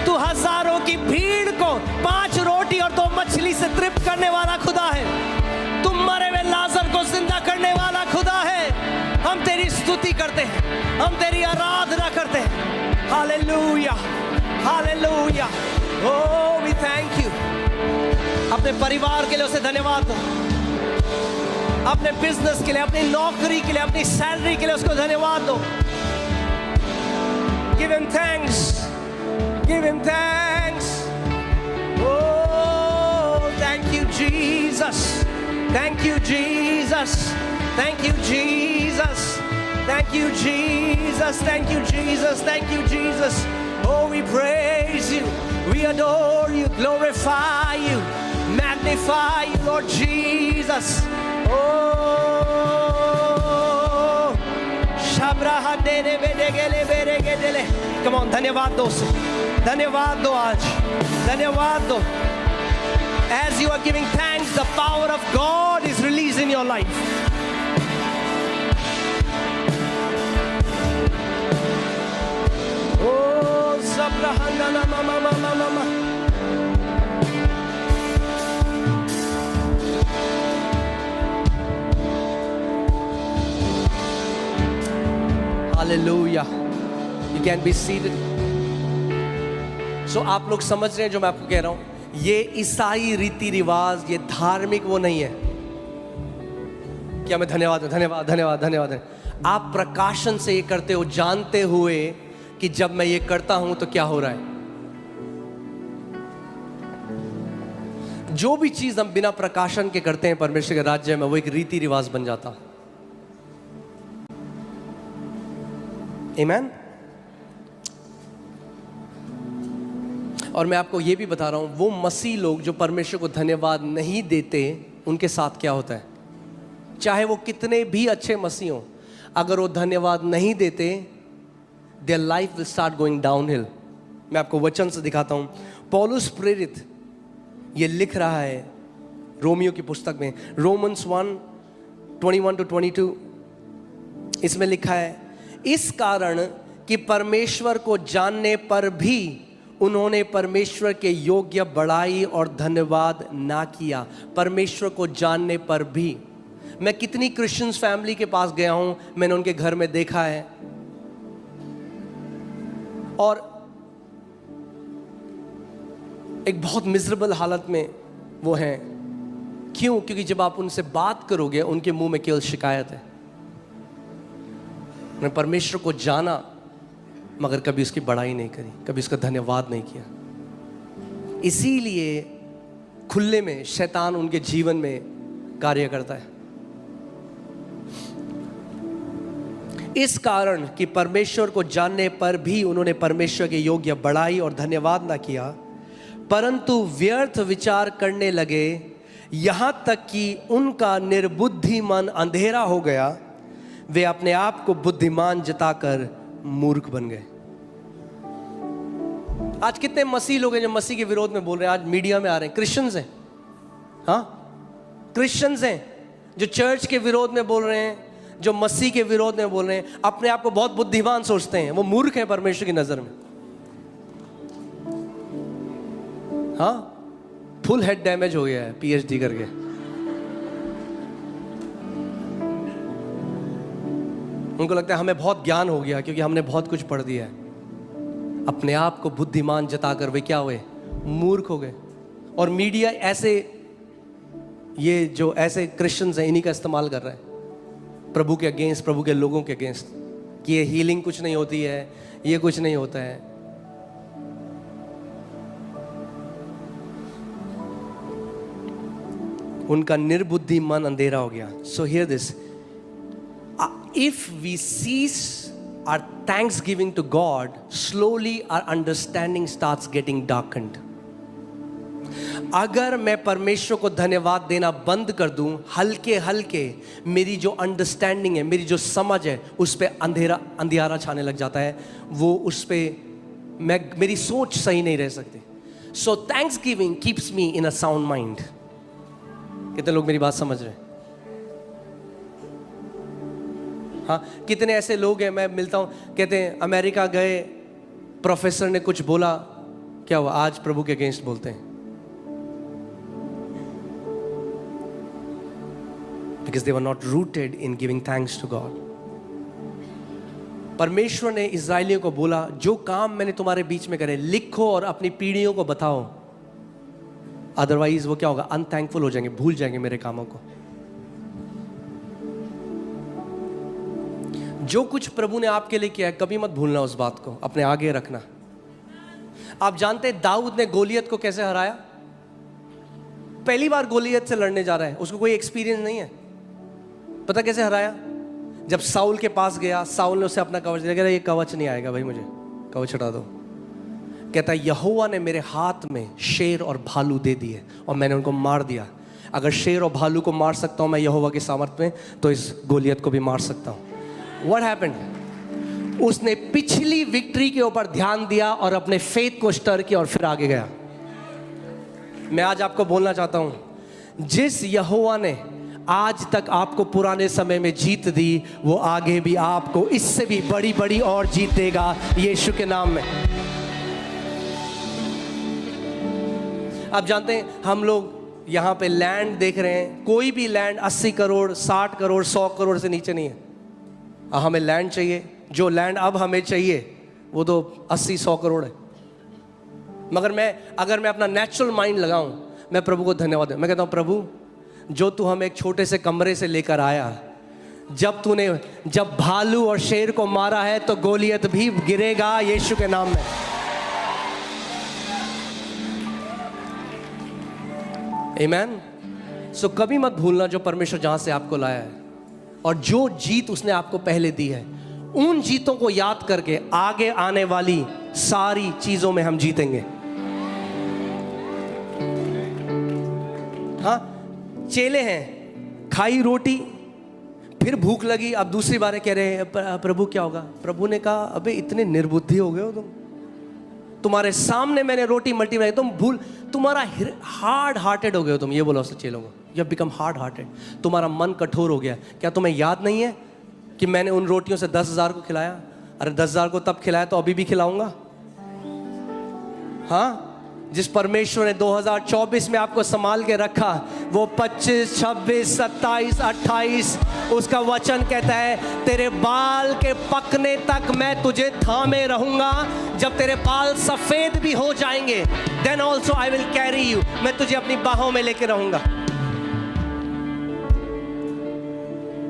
तू हजारों की भीड़ को 5 रोटी और 2 मछली से तृप्त करने वाला खुदा है, तुम मरे हुए लाजर को जिंदा करने वाला खुदा है। हम तेरी स्तुति करते हैं, हम तेरी आराधना करते हैं। हालेलुया, हालेलुया। Oh, we thank you. अपने परिवार के लिए उसे धन्यवाद दो, अपने बिजनेस के लिए, अपनी नौकरी के लिए, अपनी सैलरी के लिए उसको धन्यवाद दो। Give him thanks, give him thanks. Oh, thank you, Jesus. Thank you, Jesus. Thank you, Jesus. Thank you, Jesus. Thank you, Jesus. Thank you, Jesus. Oh, we praise you, we adore you, glorify you, magnify you, Lord Jesus. Oh, come on, धन्यवाद दो उसे, धन्यवाद दो आज, धन्यवाद दो। As you are giving thanks, the power of God is released in your life. Oh, Sabrahana mama mama mama. Hallelujah. You can be seated. So आप लोग समझ रहे हैं जो मैं आपको कह रहा हूं, ये ईसाई रीति रिवाज, ये धार्मिक वो नहीं है क्या मैं धन्यवाद धन्यवाद धन्यवाद धन्यवाद। आप प्रकाशन से ये करते हो, जानते हुए कि जब मैं ये करता हूं तो क्या हो रहा है। जो भी चीज हम बिना प्रकाशन के करते हैं परमेश्वर के राज्य में, वो एक रीति रिवाज बन जाता। आमीन। और मैं आपको ये भी बता रहा हूं, वो मसीह लोग जो परमेश्वर को धन्यवाद नहीं देते, उनके साथ क्या होता है। चाहे वो कितने भी अच्छे मसीह हों, अगर वो धन्यवाद नहीं देते, their life will start going downhill. मैं आपको वचन से दिखाता हूं। पौलुस प्रेरित ये लिख रहा है रोमियो की पुस्तक में, रोमन्स 1:21-22, इसमें लिखा है, इस कारण कि परमेश्वर को जानने पर भी उन्होंने परमेश्वर के योग्य बड़ाई और धन्यवाद ना किया। परमेश्वर को जानने पर भी। मैं कितनी क्रिश्चियंस फैमिली के पास गया हूं, मैंने उनके घर में देखा है, और एक बहुत मिजरेबल हालत में वो हैं। क्यों? क्योंकि जब आप उनसे बात करोगे, उनके मुंह में केवल शिकायत है। उन्होंने परमेश्वर को जाना मगर कभी उसकी बड़ाई नहीं करी, कभी उसका धन्यवाद नहीं किया। इसीलिए खुले में शैतान उनके जीवन में कार्य करता है। इस कारण कि परमेश्वर को जानने पर भी उन्होंने परमेश्वर के योग्य बड़ाई और धन्यवाद ना किया, परंतु व्यर्थ विचार करने लगे, यहां तक कि उनका निर्बुद्धि मन अंधेरा हो गया, वे अपने आप को बुद्धिमान जताकर मूर्ख बन गए। आज कितने मसीह लोग हैं जो मसीह के विरोध में बोल रहे हैं, आज मीडिया में आ रहे हैं, क्रिश्चियंस हैं, हाँ क्रिश्चियंस हैं जो चर्च के विरोध में बोल रहे हैं, जो मसीह के विरोध में बोल रहे हैं, अपने आप को बहुत बुद्धिमान सोचते हैं, वो मूर्ख हैं परमेश्वर की नजर में। हाँ, फुल हेड डैमेज हो गया है पीएचडी करके। उनको लगता है हमें बहुत ज्ञान हो गया क्योंकि हमने बहुत कुछ पढ़ दिया है। अपने आप को बुद्धिमान जताकर वे क्या हुए? मूर्ख हो गए। और मीडिया ऐसे, ये जो ऐसे क्रिश्चियंस हैं, इन्हीं का इस्तेमाल कर रहा है प्रभु के अगेंस्ट, प्रभु के लोगों के अगेंस्ट, कि ये हीलिंग कुछ नहीं होती है, ये कुछ नहीं होता है। उनका निर्बुद्धि मन अंधेरा हो गया। So hear this, if we cease our thanksgiving to God, slowly our understanding starts getting darkened. अगर मैं परमेश्वर को धन्यवाद देना बंद कर दूं, हल्के हल्के मेरी जो अंडरस्टैंडिंग है, मेरी जो समझ है, उस पे अंधियारा छाने लग जाता है। वो उस पे मेरी सोच सही नहीं रह सकती। So thanksgiving keeps me in a sound mind. कितने लोग मेरी बात समझ रहे हैं? हाँ, कितने ऐसे लोग हैं, मैं मिलता हूँ, कहते हैं अमेरिका गए, प्रोफेसर ने कुछ बोला, क्या हुआ? आज प्रभु के अगेंस्ट बोलते हैं। Because they were not rooted in giving thanks to God. परमेश्वर ने इज़राइलियों को बोला, जो काम मैंने तुम्हारे बीच में करे लिखो और अपनी पीढ़ियों को बताओ, अदरवाइज वो क्या होगा? अनथैंकफुल हो जाएंगे, भूल जाएंगे मेरे कामों को। जो कुछ प्रभु ने आपके लिए किया है, कभी मत भूलना उस बात को, अपने आगे रखना। आप जानते हैं दाऊद ने गोलियत को कैसे हराया? पहली बार गोलियत से लड़ने जा रहा है, उसको कोई एक्सपीरियंस नहीं है। पता कैसे हराया? जब साउल के पास गया, साउल ने उसे अपना कवच दिया, ये कवच नहीं आएगा भाई, मुझे कवच हटा दो। कहता है यहोवा ने मेरे हाथ में शेर और भालू दे दिए और मैंने उनको मार दिया। अगर शेर और भालू को मार सकता हूं मैं यहोवा के सामर्थ्य में, तो इस गोलियत को भी मार सकता हूं। What happened? उसने पिछली विक्ट्री के ऊपर ध्यान दिया और अपने फेथ को स्टर किया और फिर आगे गया। मैं आज आपको बोलना चाहता हूं, जिस यहोवा ने आज तक आपको पुराने समय में जीत दी, वो आगे भी आपको इससे भी बड़ी बड़ी और जीत देगा यीशु के नाम में। आप जानते हैं, हम लोग यहाँ पे लैंड देख रहे हैं, कोई भी लैंड 80 करोड़ 60 करोड़ 100 करोड़ से नीचे नहीं है। हमें लैंड चाहिए, जो लैंड अब हमें चाहिए वो तो 80-100 करोड़ है। मगर अगर मैं अपना नेचुरल माइंड लगाऊं, मैं प्रभु को धन्यवाद दूं। मैं कहता हूं प्रभु, जो तू हमें एक छोटे से कमरे से लेकर आया, जब भालू और शेर को मारा है तो गोलियत भी गिरेगा यीशु के नाम में। आमीन। सो कभी मत भूलना जो परमेश्वर जहां से आपको लाया है और जो जीत उसने आपको पहले दी है, उन जीतों को याद करके आगे आने वाली सारी चीजों में हम जीतेंगे। हाँ, चेले हैं, खाई रोटी, फिर भूख लगी, अब दूसरी बार कह रहे हैं प्रभु क्या होगा? प्रभु ने कहा अबे इतने निर्बुद्धि हो गए हो तुम, तुम्हारे सामने मैंने रोटी मल्टी बनाई, तुम्हारा हार्ड हार्टेड हो गए हो तुम। ये बोला उसने चेलों को, you have become hard hearted, तुम्हारा मन कठोर हो गया। क्या तुम्हें याद नहीं है कि मैंने उन रोटियों से 10,000 को खिलाया? अरे 10,000 को तब खिलाया तो अभी भी खिलाऊंगा। हाँ, जिस परमेश्वर ने 2024 में आपको संभाल के रखा, वो 25, 26, 27, 28, उसका वचन कहता है तेरे बाल के पकने तक मैं तुझे थामे रहूंगा। जब तेरे बाल सफेद भी हो जाएंगे, then also I will carry you, मैं तुझे अपनी बाहों में लेके रहूंगा।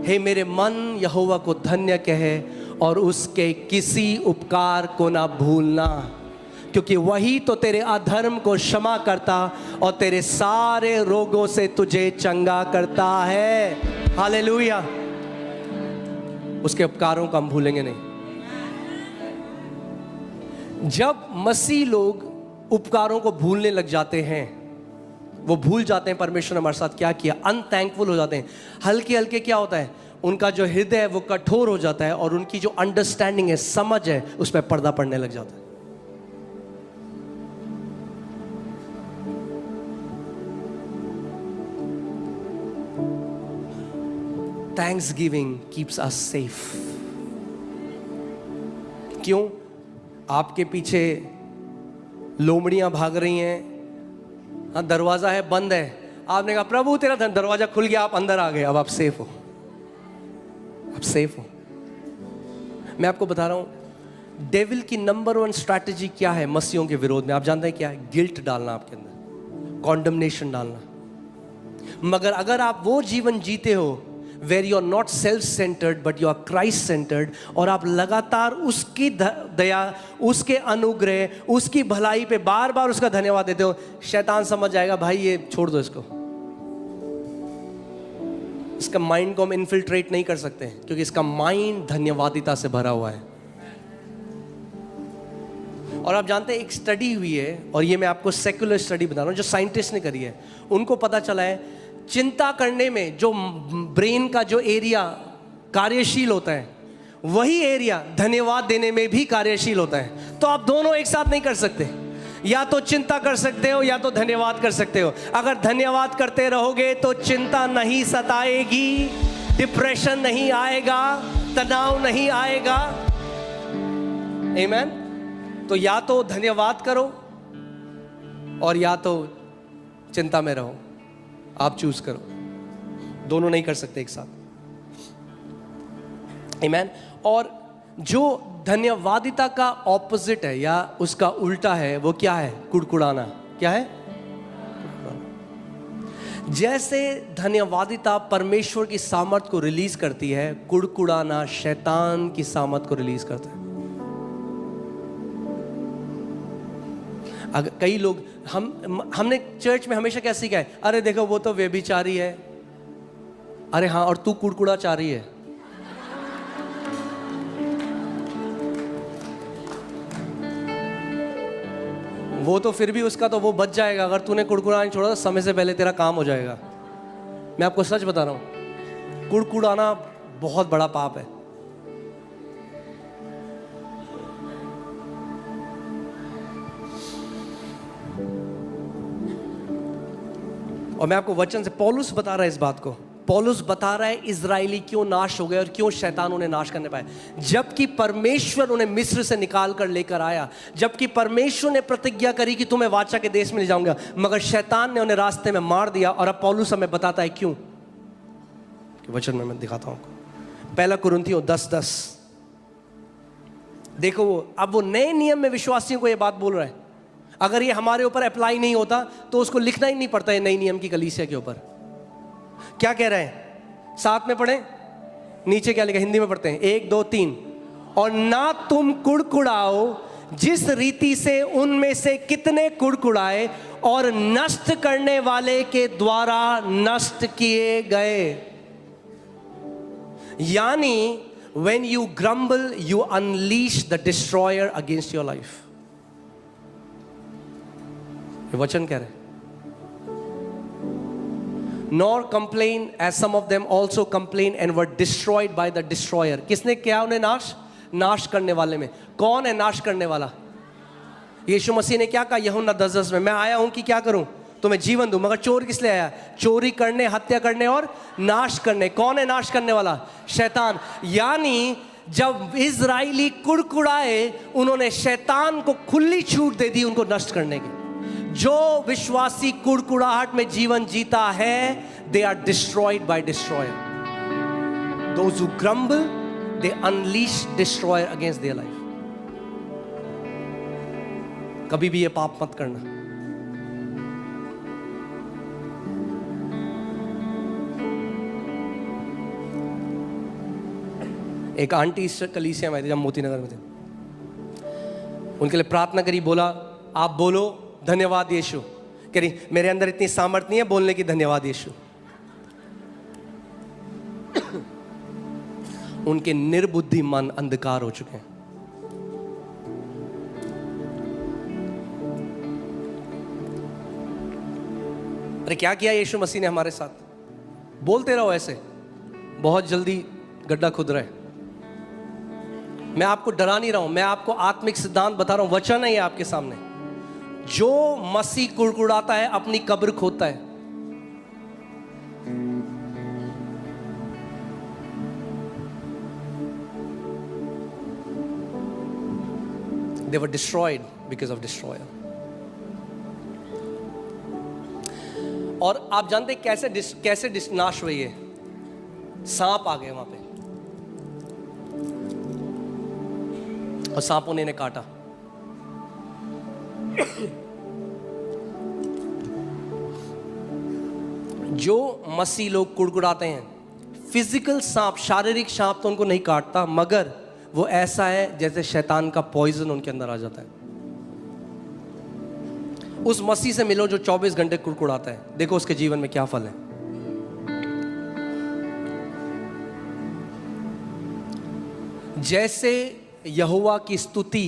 हे मेरे मन यहोवा को धन्य कहे और उसके किसी उपकार को ना भूलना, क्योंकि वही तो तेरे अधर्म को क्षमा करता और तेरे सारे रोगों से तुझे चंगा करता है। हालेलुया। उसके उपकारों को हम भूलेंगे नहीं। जब मसीह लोग उपकारों को भूलने लग जाते हैं, वो भूल जाते हैं परमेश्वर ने हमारे साथ क्या किया, अनथैंकफुल हो जाते हैं। हल्के हल्के क्या होता है, उनका जो हृदय है वो कठोर हो जाता है और उनकी जो अंडरस्टैंडिंग है, समझ है, उस पर पर्दा पड़ने लग जाता है। Thanksgiving keeps us safe. क्यों? आपके पीछे लोमड़ियां भाग रही हैं, हाँ दरवाजा है बंद है, आपने कहा प्रभु तेरा दरवाजा खुल गया, आप अंदर आ गए, अब आप सेफ हो, आप सेफ हो। मैं आपको बता रहा हूं डेविल की नंबर 1 स्ट्रैटेजी क्या है मसीहों के विरोध में, आप जानते हैं क्या है? गिल्ट डालना आपके अंदर, कॉन्डमनेशन डालना। मगर अगर आप वो जीवन जीते हो where you are not self centred but you are Christ centred, और आप लगातार उसकी दया, उसके अनुग्रह, उसकी भलाई पे बार बार उसका धन्यवाद देते हो, शैतान समझ जाएगा भाई ये छोड़ दो इसको, इसका माइंड को हम इन्फिल्ट्रेट नहीं कर सकते क्योंकि इसका माइंड धन्यवादिता से भरा हुआ है। और आप जानते हैं एक स्टडी हुई है, और ये मैं आपको सेक्युलर स्टडी बता रहा हूं जो साइंटिस्ट ने करी है, उनको पता चला है चिंता करने में जो ब्रेन का जो एरिया कार्यशील होता है, वही एरिया धन्यवाद देने में भी कार्यशील होता है। तो आप दोनों एक साथ नहीं कर सकते, या तो चिंता कर सकते हो या तो धन्यवाद कर सकते हो। अगर धन्यवाद करते रहोगे तो चिंता नहीं सताएगी, डिप्रेशन नहीं आएगा, तनाव नहीं आएगा। आमीन। तो या तो धन्यवाद करो और या तो चिंता में रहो, आप चूज करो, दोनों नहीं कर सकते एक साथ। आमीन। और जो धन्यवादिता का ऑपोजिट है या उसका उल्टा है वो क्या है? कुड़कुड़ाना। क्या है? जैसे धन्यवादिता परमेश्वर की सामर्थ को रिलीज करती है, कुड़कुड़ाना शैतान की सामर्थ को रिलीज करता है। अगर कई लोग हमने चर्च में हमेशा क्या सीखा है? अरे देखो वो तो व्यभिचारी है, अरे हाँ और तू कुड़कुड़ाचारी है। वो तो फिर भी उसका तो वो बच जाएगा, अगर तूने कुड़कुड़ाना छोड़ा तो समय से पहले तेरा काम हो जाएगा। मैं आपको सच बता रहा हूं, कुड़कुड़ाना बहुत बड़ा पाप है। और मैं आपको वचन से, पौलुस बता रहा है इस बात को, पौलुस बता रहा है इजराइली क्यों नाश हो गए और क्यों शैतान उन्हें नाश करने पाए। जबकि परमेश्वर उन्हें मिस्र से निकाल कर लेकर आया, जबकि परमेश्वर ने प्रतिज्ञा करी कि तुम्हें वाचा के देश में ले जाऊंगा, मगर शैतान ने उन्हें रास्ते में मार दिया। और अब पौलुस हमें बताता है क्यों, कि वचन में मैं दिखाता हूं आपको। 1 कुरिन्थियों 10:10 देखो, अब वो नए नियम में विश्वासियों को ये बात बोल रहा है। अगर ये हमारे ऊपर अप्लाई नहीं होता तो उसको लिखना ही नहीं पड़ता है नई नियम की कलीसिया के ऊपर। क्या कह रहे हैं? साथ में पढ़ें, नीचे क्या लिखा, हिंदी में पढ़ते हैं, 1 2 3। और ना तुम कुड़कुड़ाओ जिस रीति से उनमें से कितने कुड़कुड़ाए और नष्ट करने वाले के द्वारा नष्ट किए गए। यानी when you grumble you unleash the destroyer against your life। ये वचन कह रहे हैं। Nor complain as some of them also complained and were destroyed by the destroyer। किसने किया उन्हें नाश? नाश करने वाले में। कौन है नाश करने वाला? यीशु मसीह ने क्या कहा यूहन्ना 10:10 में? मैं आया हूं कि क्या करूं? तुम्हें जीवन दूं। मगर चोर किस लिए आया? चोरी करने, हत्या करने और नाश करने। कौन है नाश करने वाला? शैतान। यानी जब इजराइली कुड़कुड़ाए, उन्होंने शैतान को खुली छूट दे दी उनको नष्ट करने की। जो विश्वासी कुड़कुड़ाहट में जीवन जीता है, they are destroyed by destroyer। Those who grumble, they unleash destroyer against their life। कभी भी ये पाप मत करना। एक आंटी इस कलीसिया में थी जब मोती नगर में थे, उनके लिए प्रार्थना करी, बोला आप बोलो धन्यवाद यीशु। कह रही मेरे अंदर इतनी सामर्थ नहीं है बोलने की धन्यवाद यीशु। उनके निर्बुद्धि मन अंधकार हो चुके हैं। अरे क्या किया यीशु मसीह ने हमारे साथ? बोलते रहो ऐसे, बहुत जल्दी गड्ढा खुद रहा है। मैं आपको डरा नहीं रहा हूं, मैं आपको आत्मिक सिद्धांत बता रहा हूं। वचन है ये आपके सामने। जो मसीह कुड़कुड़ाता है अपनी कब्र खोदता है। They were destroyed because of destroyer. और आप जानते कैसे नाश हुई है? सांप आ गए वहां पे और सांपों ने काटा। जो मसीह लोग कुड़कुड़ाते हैं, फिजिकल सांप, शारीरिक सांप तो उनको नहीं काटता, मगर वो ऐसा है जैसे शैतान का पॉइजन उनके अंदर आ जाता है। उस मसीह से मिलो जो 24 घंटे कुड़कुड़ाता है, देखो उसके जीवन में क्या फल है। जैसे यहोवा की स्तुति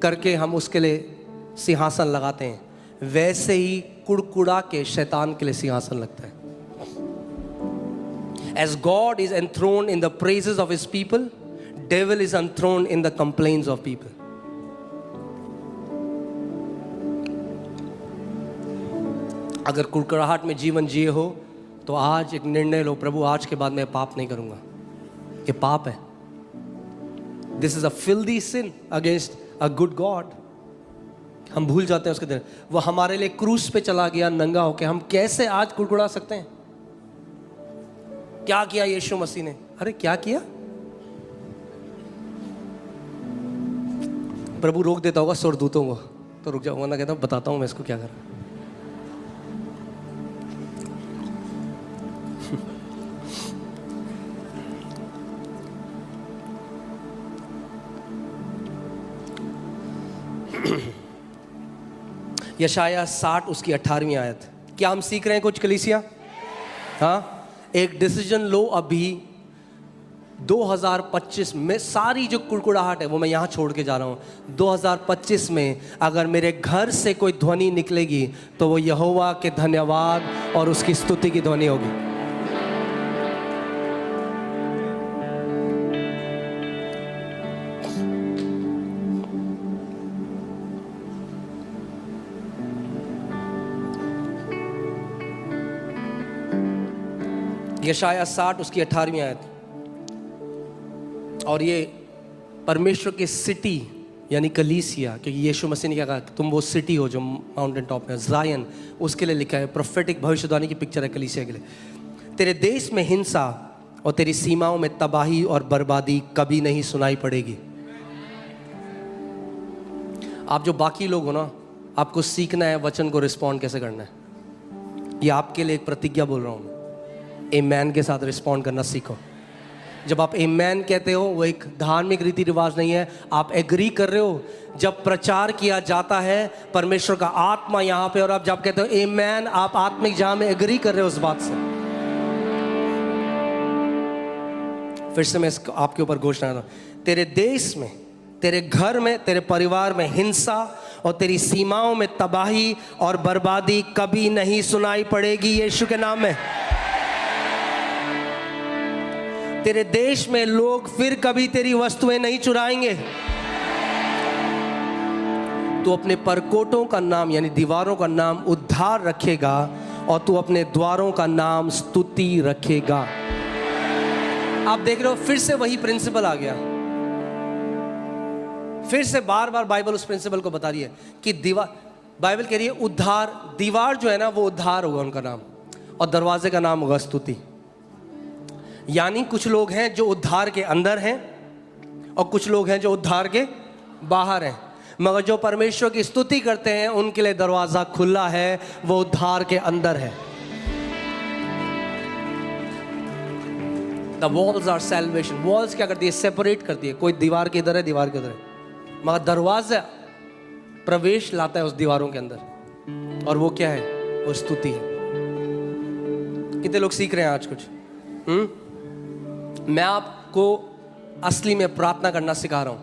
करके हम उसके लिए सिंहासन लगाते हैं, वैसे ही कुड़कुड़ा के शैतान के लिए सिंहासन लगता है। As God is enthroned in the praises of his people, devil is enthroned in the complaints of people. अगर कुड़कुड़ाहट में जीवन जिए हो तो आज एक निर्णय लो, प्रभु आज के बाद मैं पाप नहीं करूंगा। ये पाप है। This is a filthy sin against a good God. हम भूल जाते हैं उसके दिन, वो हमारे लिए क्रूस पे चला गया नंगा होके, हम कैसे आज कुड़कुड़ा सकते हैं? क्या किया यीशु मसीह ने? अरे क्या किया? प्रभु रोक देता होगा स्वर्गदूतों को, तो रुक जाऊंगा ना, कहता हूं बताता हूं मैं इसको क्या कर रहा। यशाया 60 उसकी 18वीं आयत। क्या हम सीख रहे हैं कुछ कलीसिया? हाँ, एक डिसीजन लो अभी 2025 में। सारी जो कुड़कुड़ाहट है वो मैं यहाँ छोड़ के जा रहा हूँ। 2025 में अगर मेरे घर से कोई ध्वनि निकलेगी तो वो यहोवा के धन्यवाद और उसकी स्तुति की ध्वनि होगी। यशाया 60 उसकी 18वीं आयत। और ये परमेश्वर की सिटी यानी कलीसिया, क्योंकि यीशु मसीह ने क्या कहा, तुम वो सिटी हो जो माउंटेन टॉप में, ज़ायन, उसके लिए लिखा है। प्रोफेटिक भविष्यवाणी की पिक्चर है कलीसिया के लिए। तेरे देश में हिंसा और तेरी सीमाओं में तबाही और बर्बादी कभी नहीं सुनाई पड़ेगी। आप जो बाकी लोग हो ना, आपको सीखना है वचन को रिस्पॉन्ड कैसे करना है। ये आपके लिए एक प्रतिज्ञा बोल रहा हूँ मैं। आमेन के साथ रिस्पॉन्ड करना सीखो। जब आप आमेन कहते हो, वो एक धार्मिक रीति रिवाज नहीं है, आप एग्री कर रहे हो। जब प्रचार किया जाता है परमेश्वर का आत्मा यहाँ पे, और आप जब कहते हो आमेन, आप आत्मिक जहाँ में एग्री कर रहे हो उस बात से। फिर से मैं आपके ऊपर घोषणा कर रहा हूं, तेरे देश में, तेरे घर में, तेरे परिवार में हिंसा और तेरी सीमाओं में तबाही और बर्बादी कभी नहीं सुनाई पड़ेगी यीशु के नाम में। तेरे देश में लोग फिर कभी तेरी वस्तुएं नहीं चुराएंगे। तू अपने परकोटों का नाम यानी दीवारों का नाम उद्धार रखेगा और तू अपने द्वारों का नाम स्तुति रखेगा। आप देख रहे हो, फिर से वही प्रिंसिपल आ गया। फिर से बार बार बाइबल उस प्रिंसिपल को बता रही है कि दीवार, बाइबल कह रही है उद्धार, दीवार जो है ना वो उद्धार होगा उनका नाम, और दरवाजे का नाम होगा स्तुति। यानी कुछ लोग हैं जो उद्धार के अंदर हैं और कुछ लोग हैं जो उद्धार के बाहर हैं, मगर जो परमेश्वर की स्तुति करते हैं उनके लिए दरवाजा खुला है, वो उद्धार के अंदर है। The walls are salvation. Walls क्या करती है? सेपरेट करती है। कोई दीवार के इधर है, दीवार के उधर है, मगर दरवाजा प्रवेश लाता है उस दीवारों के अंदर, और वो क्या है? वो स्तुति है। कितने लोग सीख रहे हैं आज कुछ? मैं आपको असली में प्रार्थना करना सिखा रहा हूं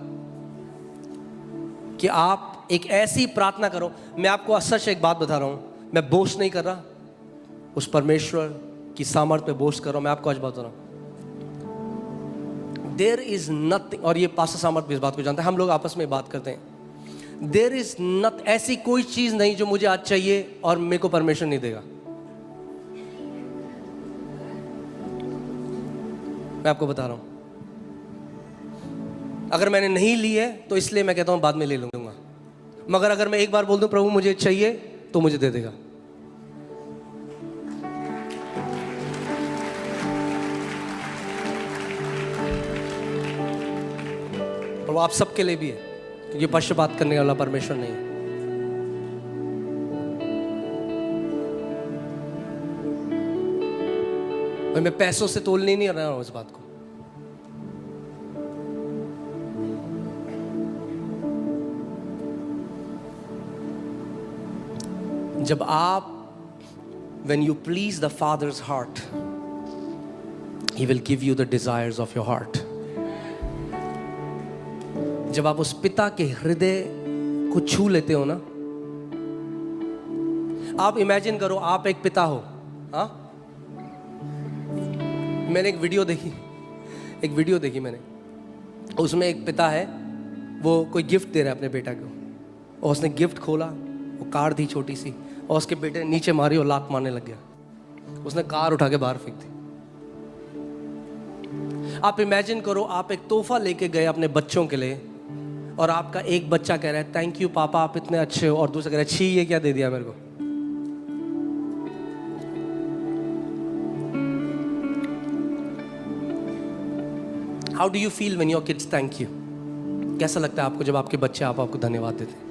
कि आप एक ऐसी प्रार्थना करो। मैं आपको सच एक बात बता रहा हूं, मैं बोझ नहीं कर रहा, उस परमेश्वर की सामर्थ्य पे बोझ कर रहा हूं। मैं आपको आज बता रहा हूं, देयर इज नथिंग, और ये पास्टर सामर्थ भी इस बात को जानता है, हम लोग आपस में बात करते हैं। देयर इज नथ, ऐसी कोई चीज नहीं जो मुझे आज चाहिए और मेरे को परमेश्वर नहीं देगा। मैं आपको बता रहा हूं, अगर मैंने नहीं ली है तो इसलिए मैं कहता हूँ बाद में ले लूँगा, मगर अगर मैं एक बार बोल दूँ प्रभु मुझे चाहिए तो मुझे दे देगा। और वो आप सबके लिए भी है, क्योंकि पक्षपात करने वाला परमेश्वर नहीं है। और मैं पैसों से तोलने नहीं रहा हूं इस बात को। जब आप when you please the Father's heart, He will give you the desires of your heart. जब आप उस पिता के हृदय को छू लेते हो ना, आप इमेजिन करो आप एक पिता हो। हाँ, मैंने एक वीडियो देखी मैंने, उसमें एक पिता है, वो कोई गिफ्ट दे रहा है अपने बेटा को, और उसने गिफ्ट खोला, वो कार थी छोटी सी, और उसके बेटे ने नीचे मारी और लात मारने लग गया। उसने कार उठा के बाहर फेंक दी। आप इमेजिन करो आप एक तोहफा लेके गए अपने बच्चों के लिए, और आपका एक बच्चा कह रहा है थैंक यू पापा आप इतने अच्छे हो, और दूसरा कह रहा है छी ये क्या दे दिया मेरे को। How do you feel when your kids thank you? कैसा लगता है आपको जब आपके बच्चे आपको धन्यवाद देते हैं?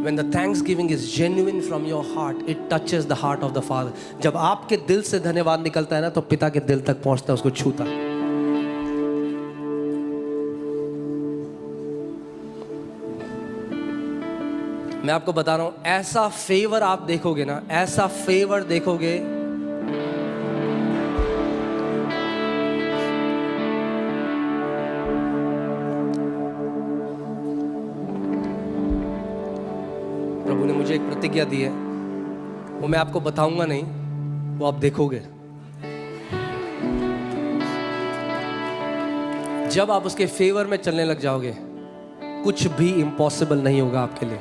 When the thanksgiving is genuine from your heart, it touches the heart of the Father. जब आपके दिल से धन्यवाद निकलता है ना, तो पिता के दिल तक पहुंचता है, उसको छूता है। मैं आपको बता रहा हूं, ऐसा फेवर आप देखोगे ना, ऐसा फेवर देखोगे, प्रभु ने मुझे एक प्रतिज्ञा दी है, वो मैं आपको बताऊंगा नहीं, वो आप देखोगे। जब आप उसके फेवर में चलने लग जाओगे, कुछ भी इम्पॉसिबल नहीं होगा आपके लिए।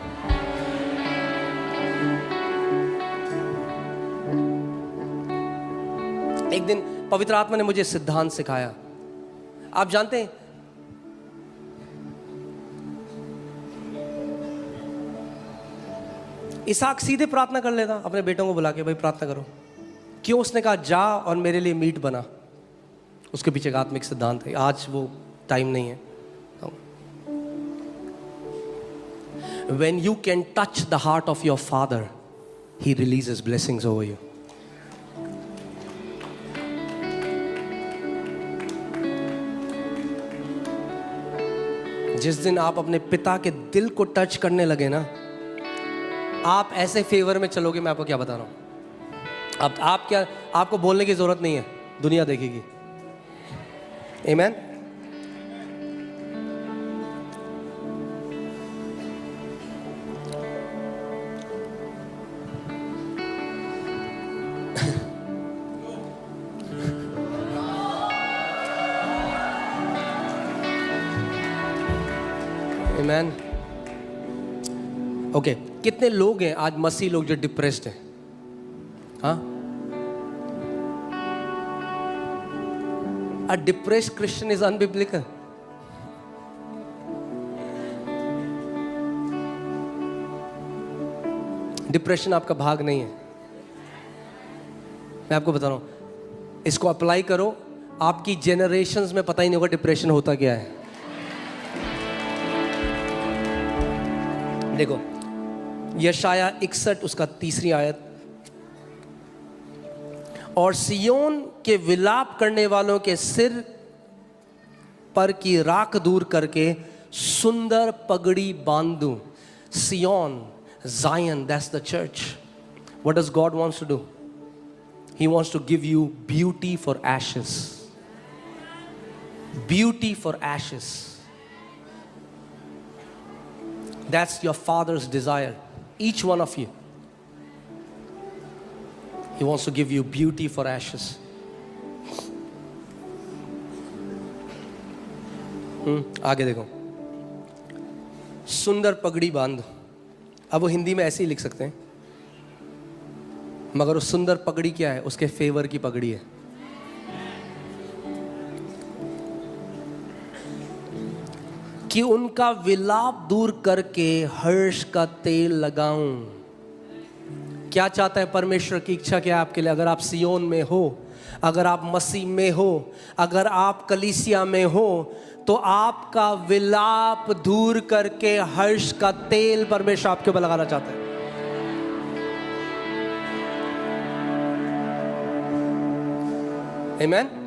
एक दिन पवित्र आत्मा ने मुझे सिद्धांत सिखाया। आप जानते हैं, इसहाक सीधे प्रार्थना कर लेता अपने बेटों को बुला के, भाई प्रार्थना करो। क्यों? उसने कहा जा और मेरे लिए मीट बना। उसके पीछे का आत्मिक सिद्धांत है, आज वो टाइम नहीं है। When you can touch the heart of your Father, He releases blessings over you. जिस दिन आप अपने पिता के दिल को टच करने लगे ना, आप ऐसे फेवर में चलोगे, मैं आपको क्या बता रहा हूं। अब आपको बोलने की जरूरत नहीं है, दुनिया देखेगी। आमीन। आमीन। ओके, कितने लोग हैं आज मसीह लोग जो डिप्रेस्ड हैं? हाँ, a depressed Christian is unbiblical. Depression आपका भाग नहीं है। मैं आपको बता रहा हूं, इसको अप्लाई करो, आपकी जेनरेशंस में पता ही नहीं होगा डिप्रेशन होता क्या है। देखो यशाया 61 उसका 3 आयत, और सियोन के विलाप करने वालों के सिर पर की राख दूर करके सुंदर पगड़ी बांधूं। सियोन, Zion, that's the church. What does God wants to do? He wants to give you beauty for ashes. Beauty for ashes. That's your Father's desire. Each one of you. He wants to give you beauty for ashes. आगे देखो, सुंदर पगड़ी बांध। अब वो हिंदी में ऐसे ही लिख सकते हैं, मगर उस सुंदर पगड़ी क्या है? उसके फेवर की पगड़ी है। कि उनका विलाप दूर करके हर्ष का तेल लगाऊं। क्या चाहता है परमेश्वर की इच्छा क्या है आपके लिए? अगर आप सियोन में हो, अगर आप मसीह में हो, अगर आप कलीसिया में हो, तो आपका विलाप दूर करके हर्ष का तेल परमेश्वर आपके ऊपर लगाना चाहता है। आमीन।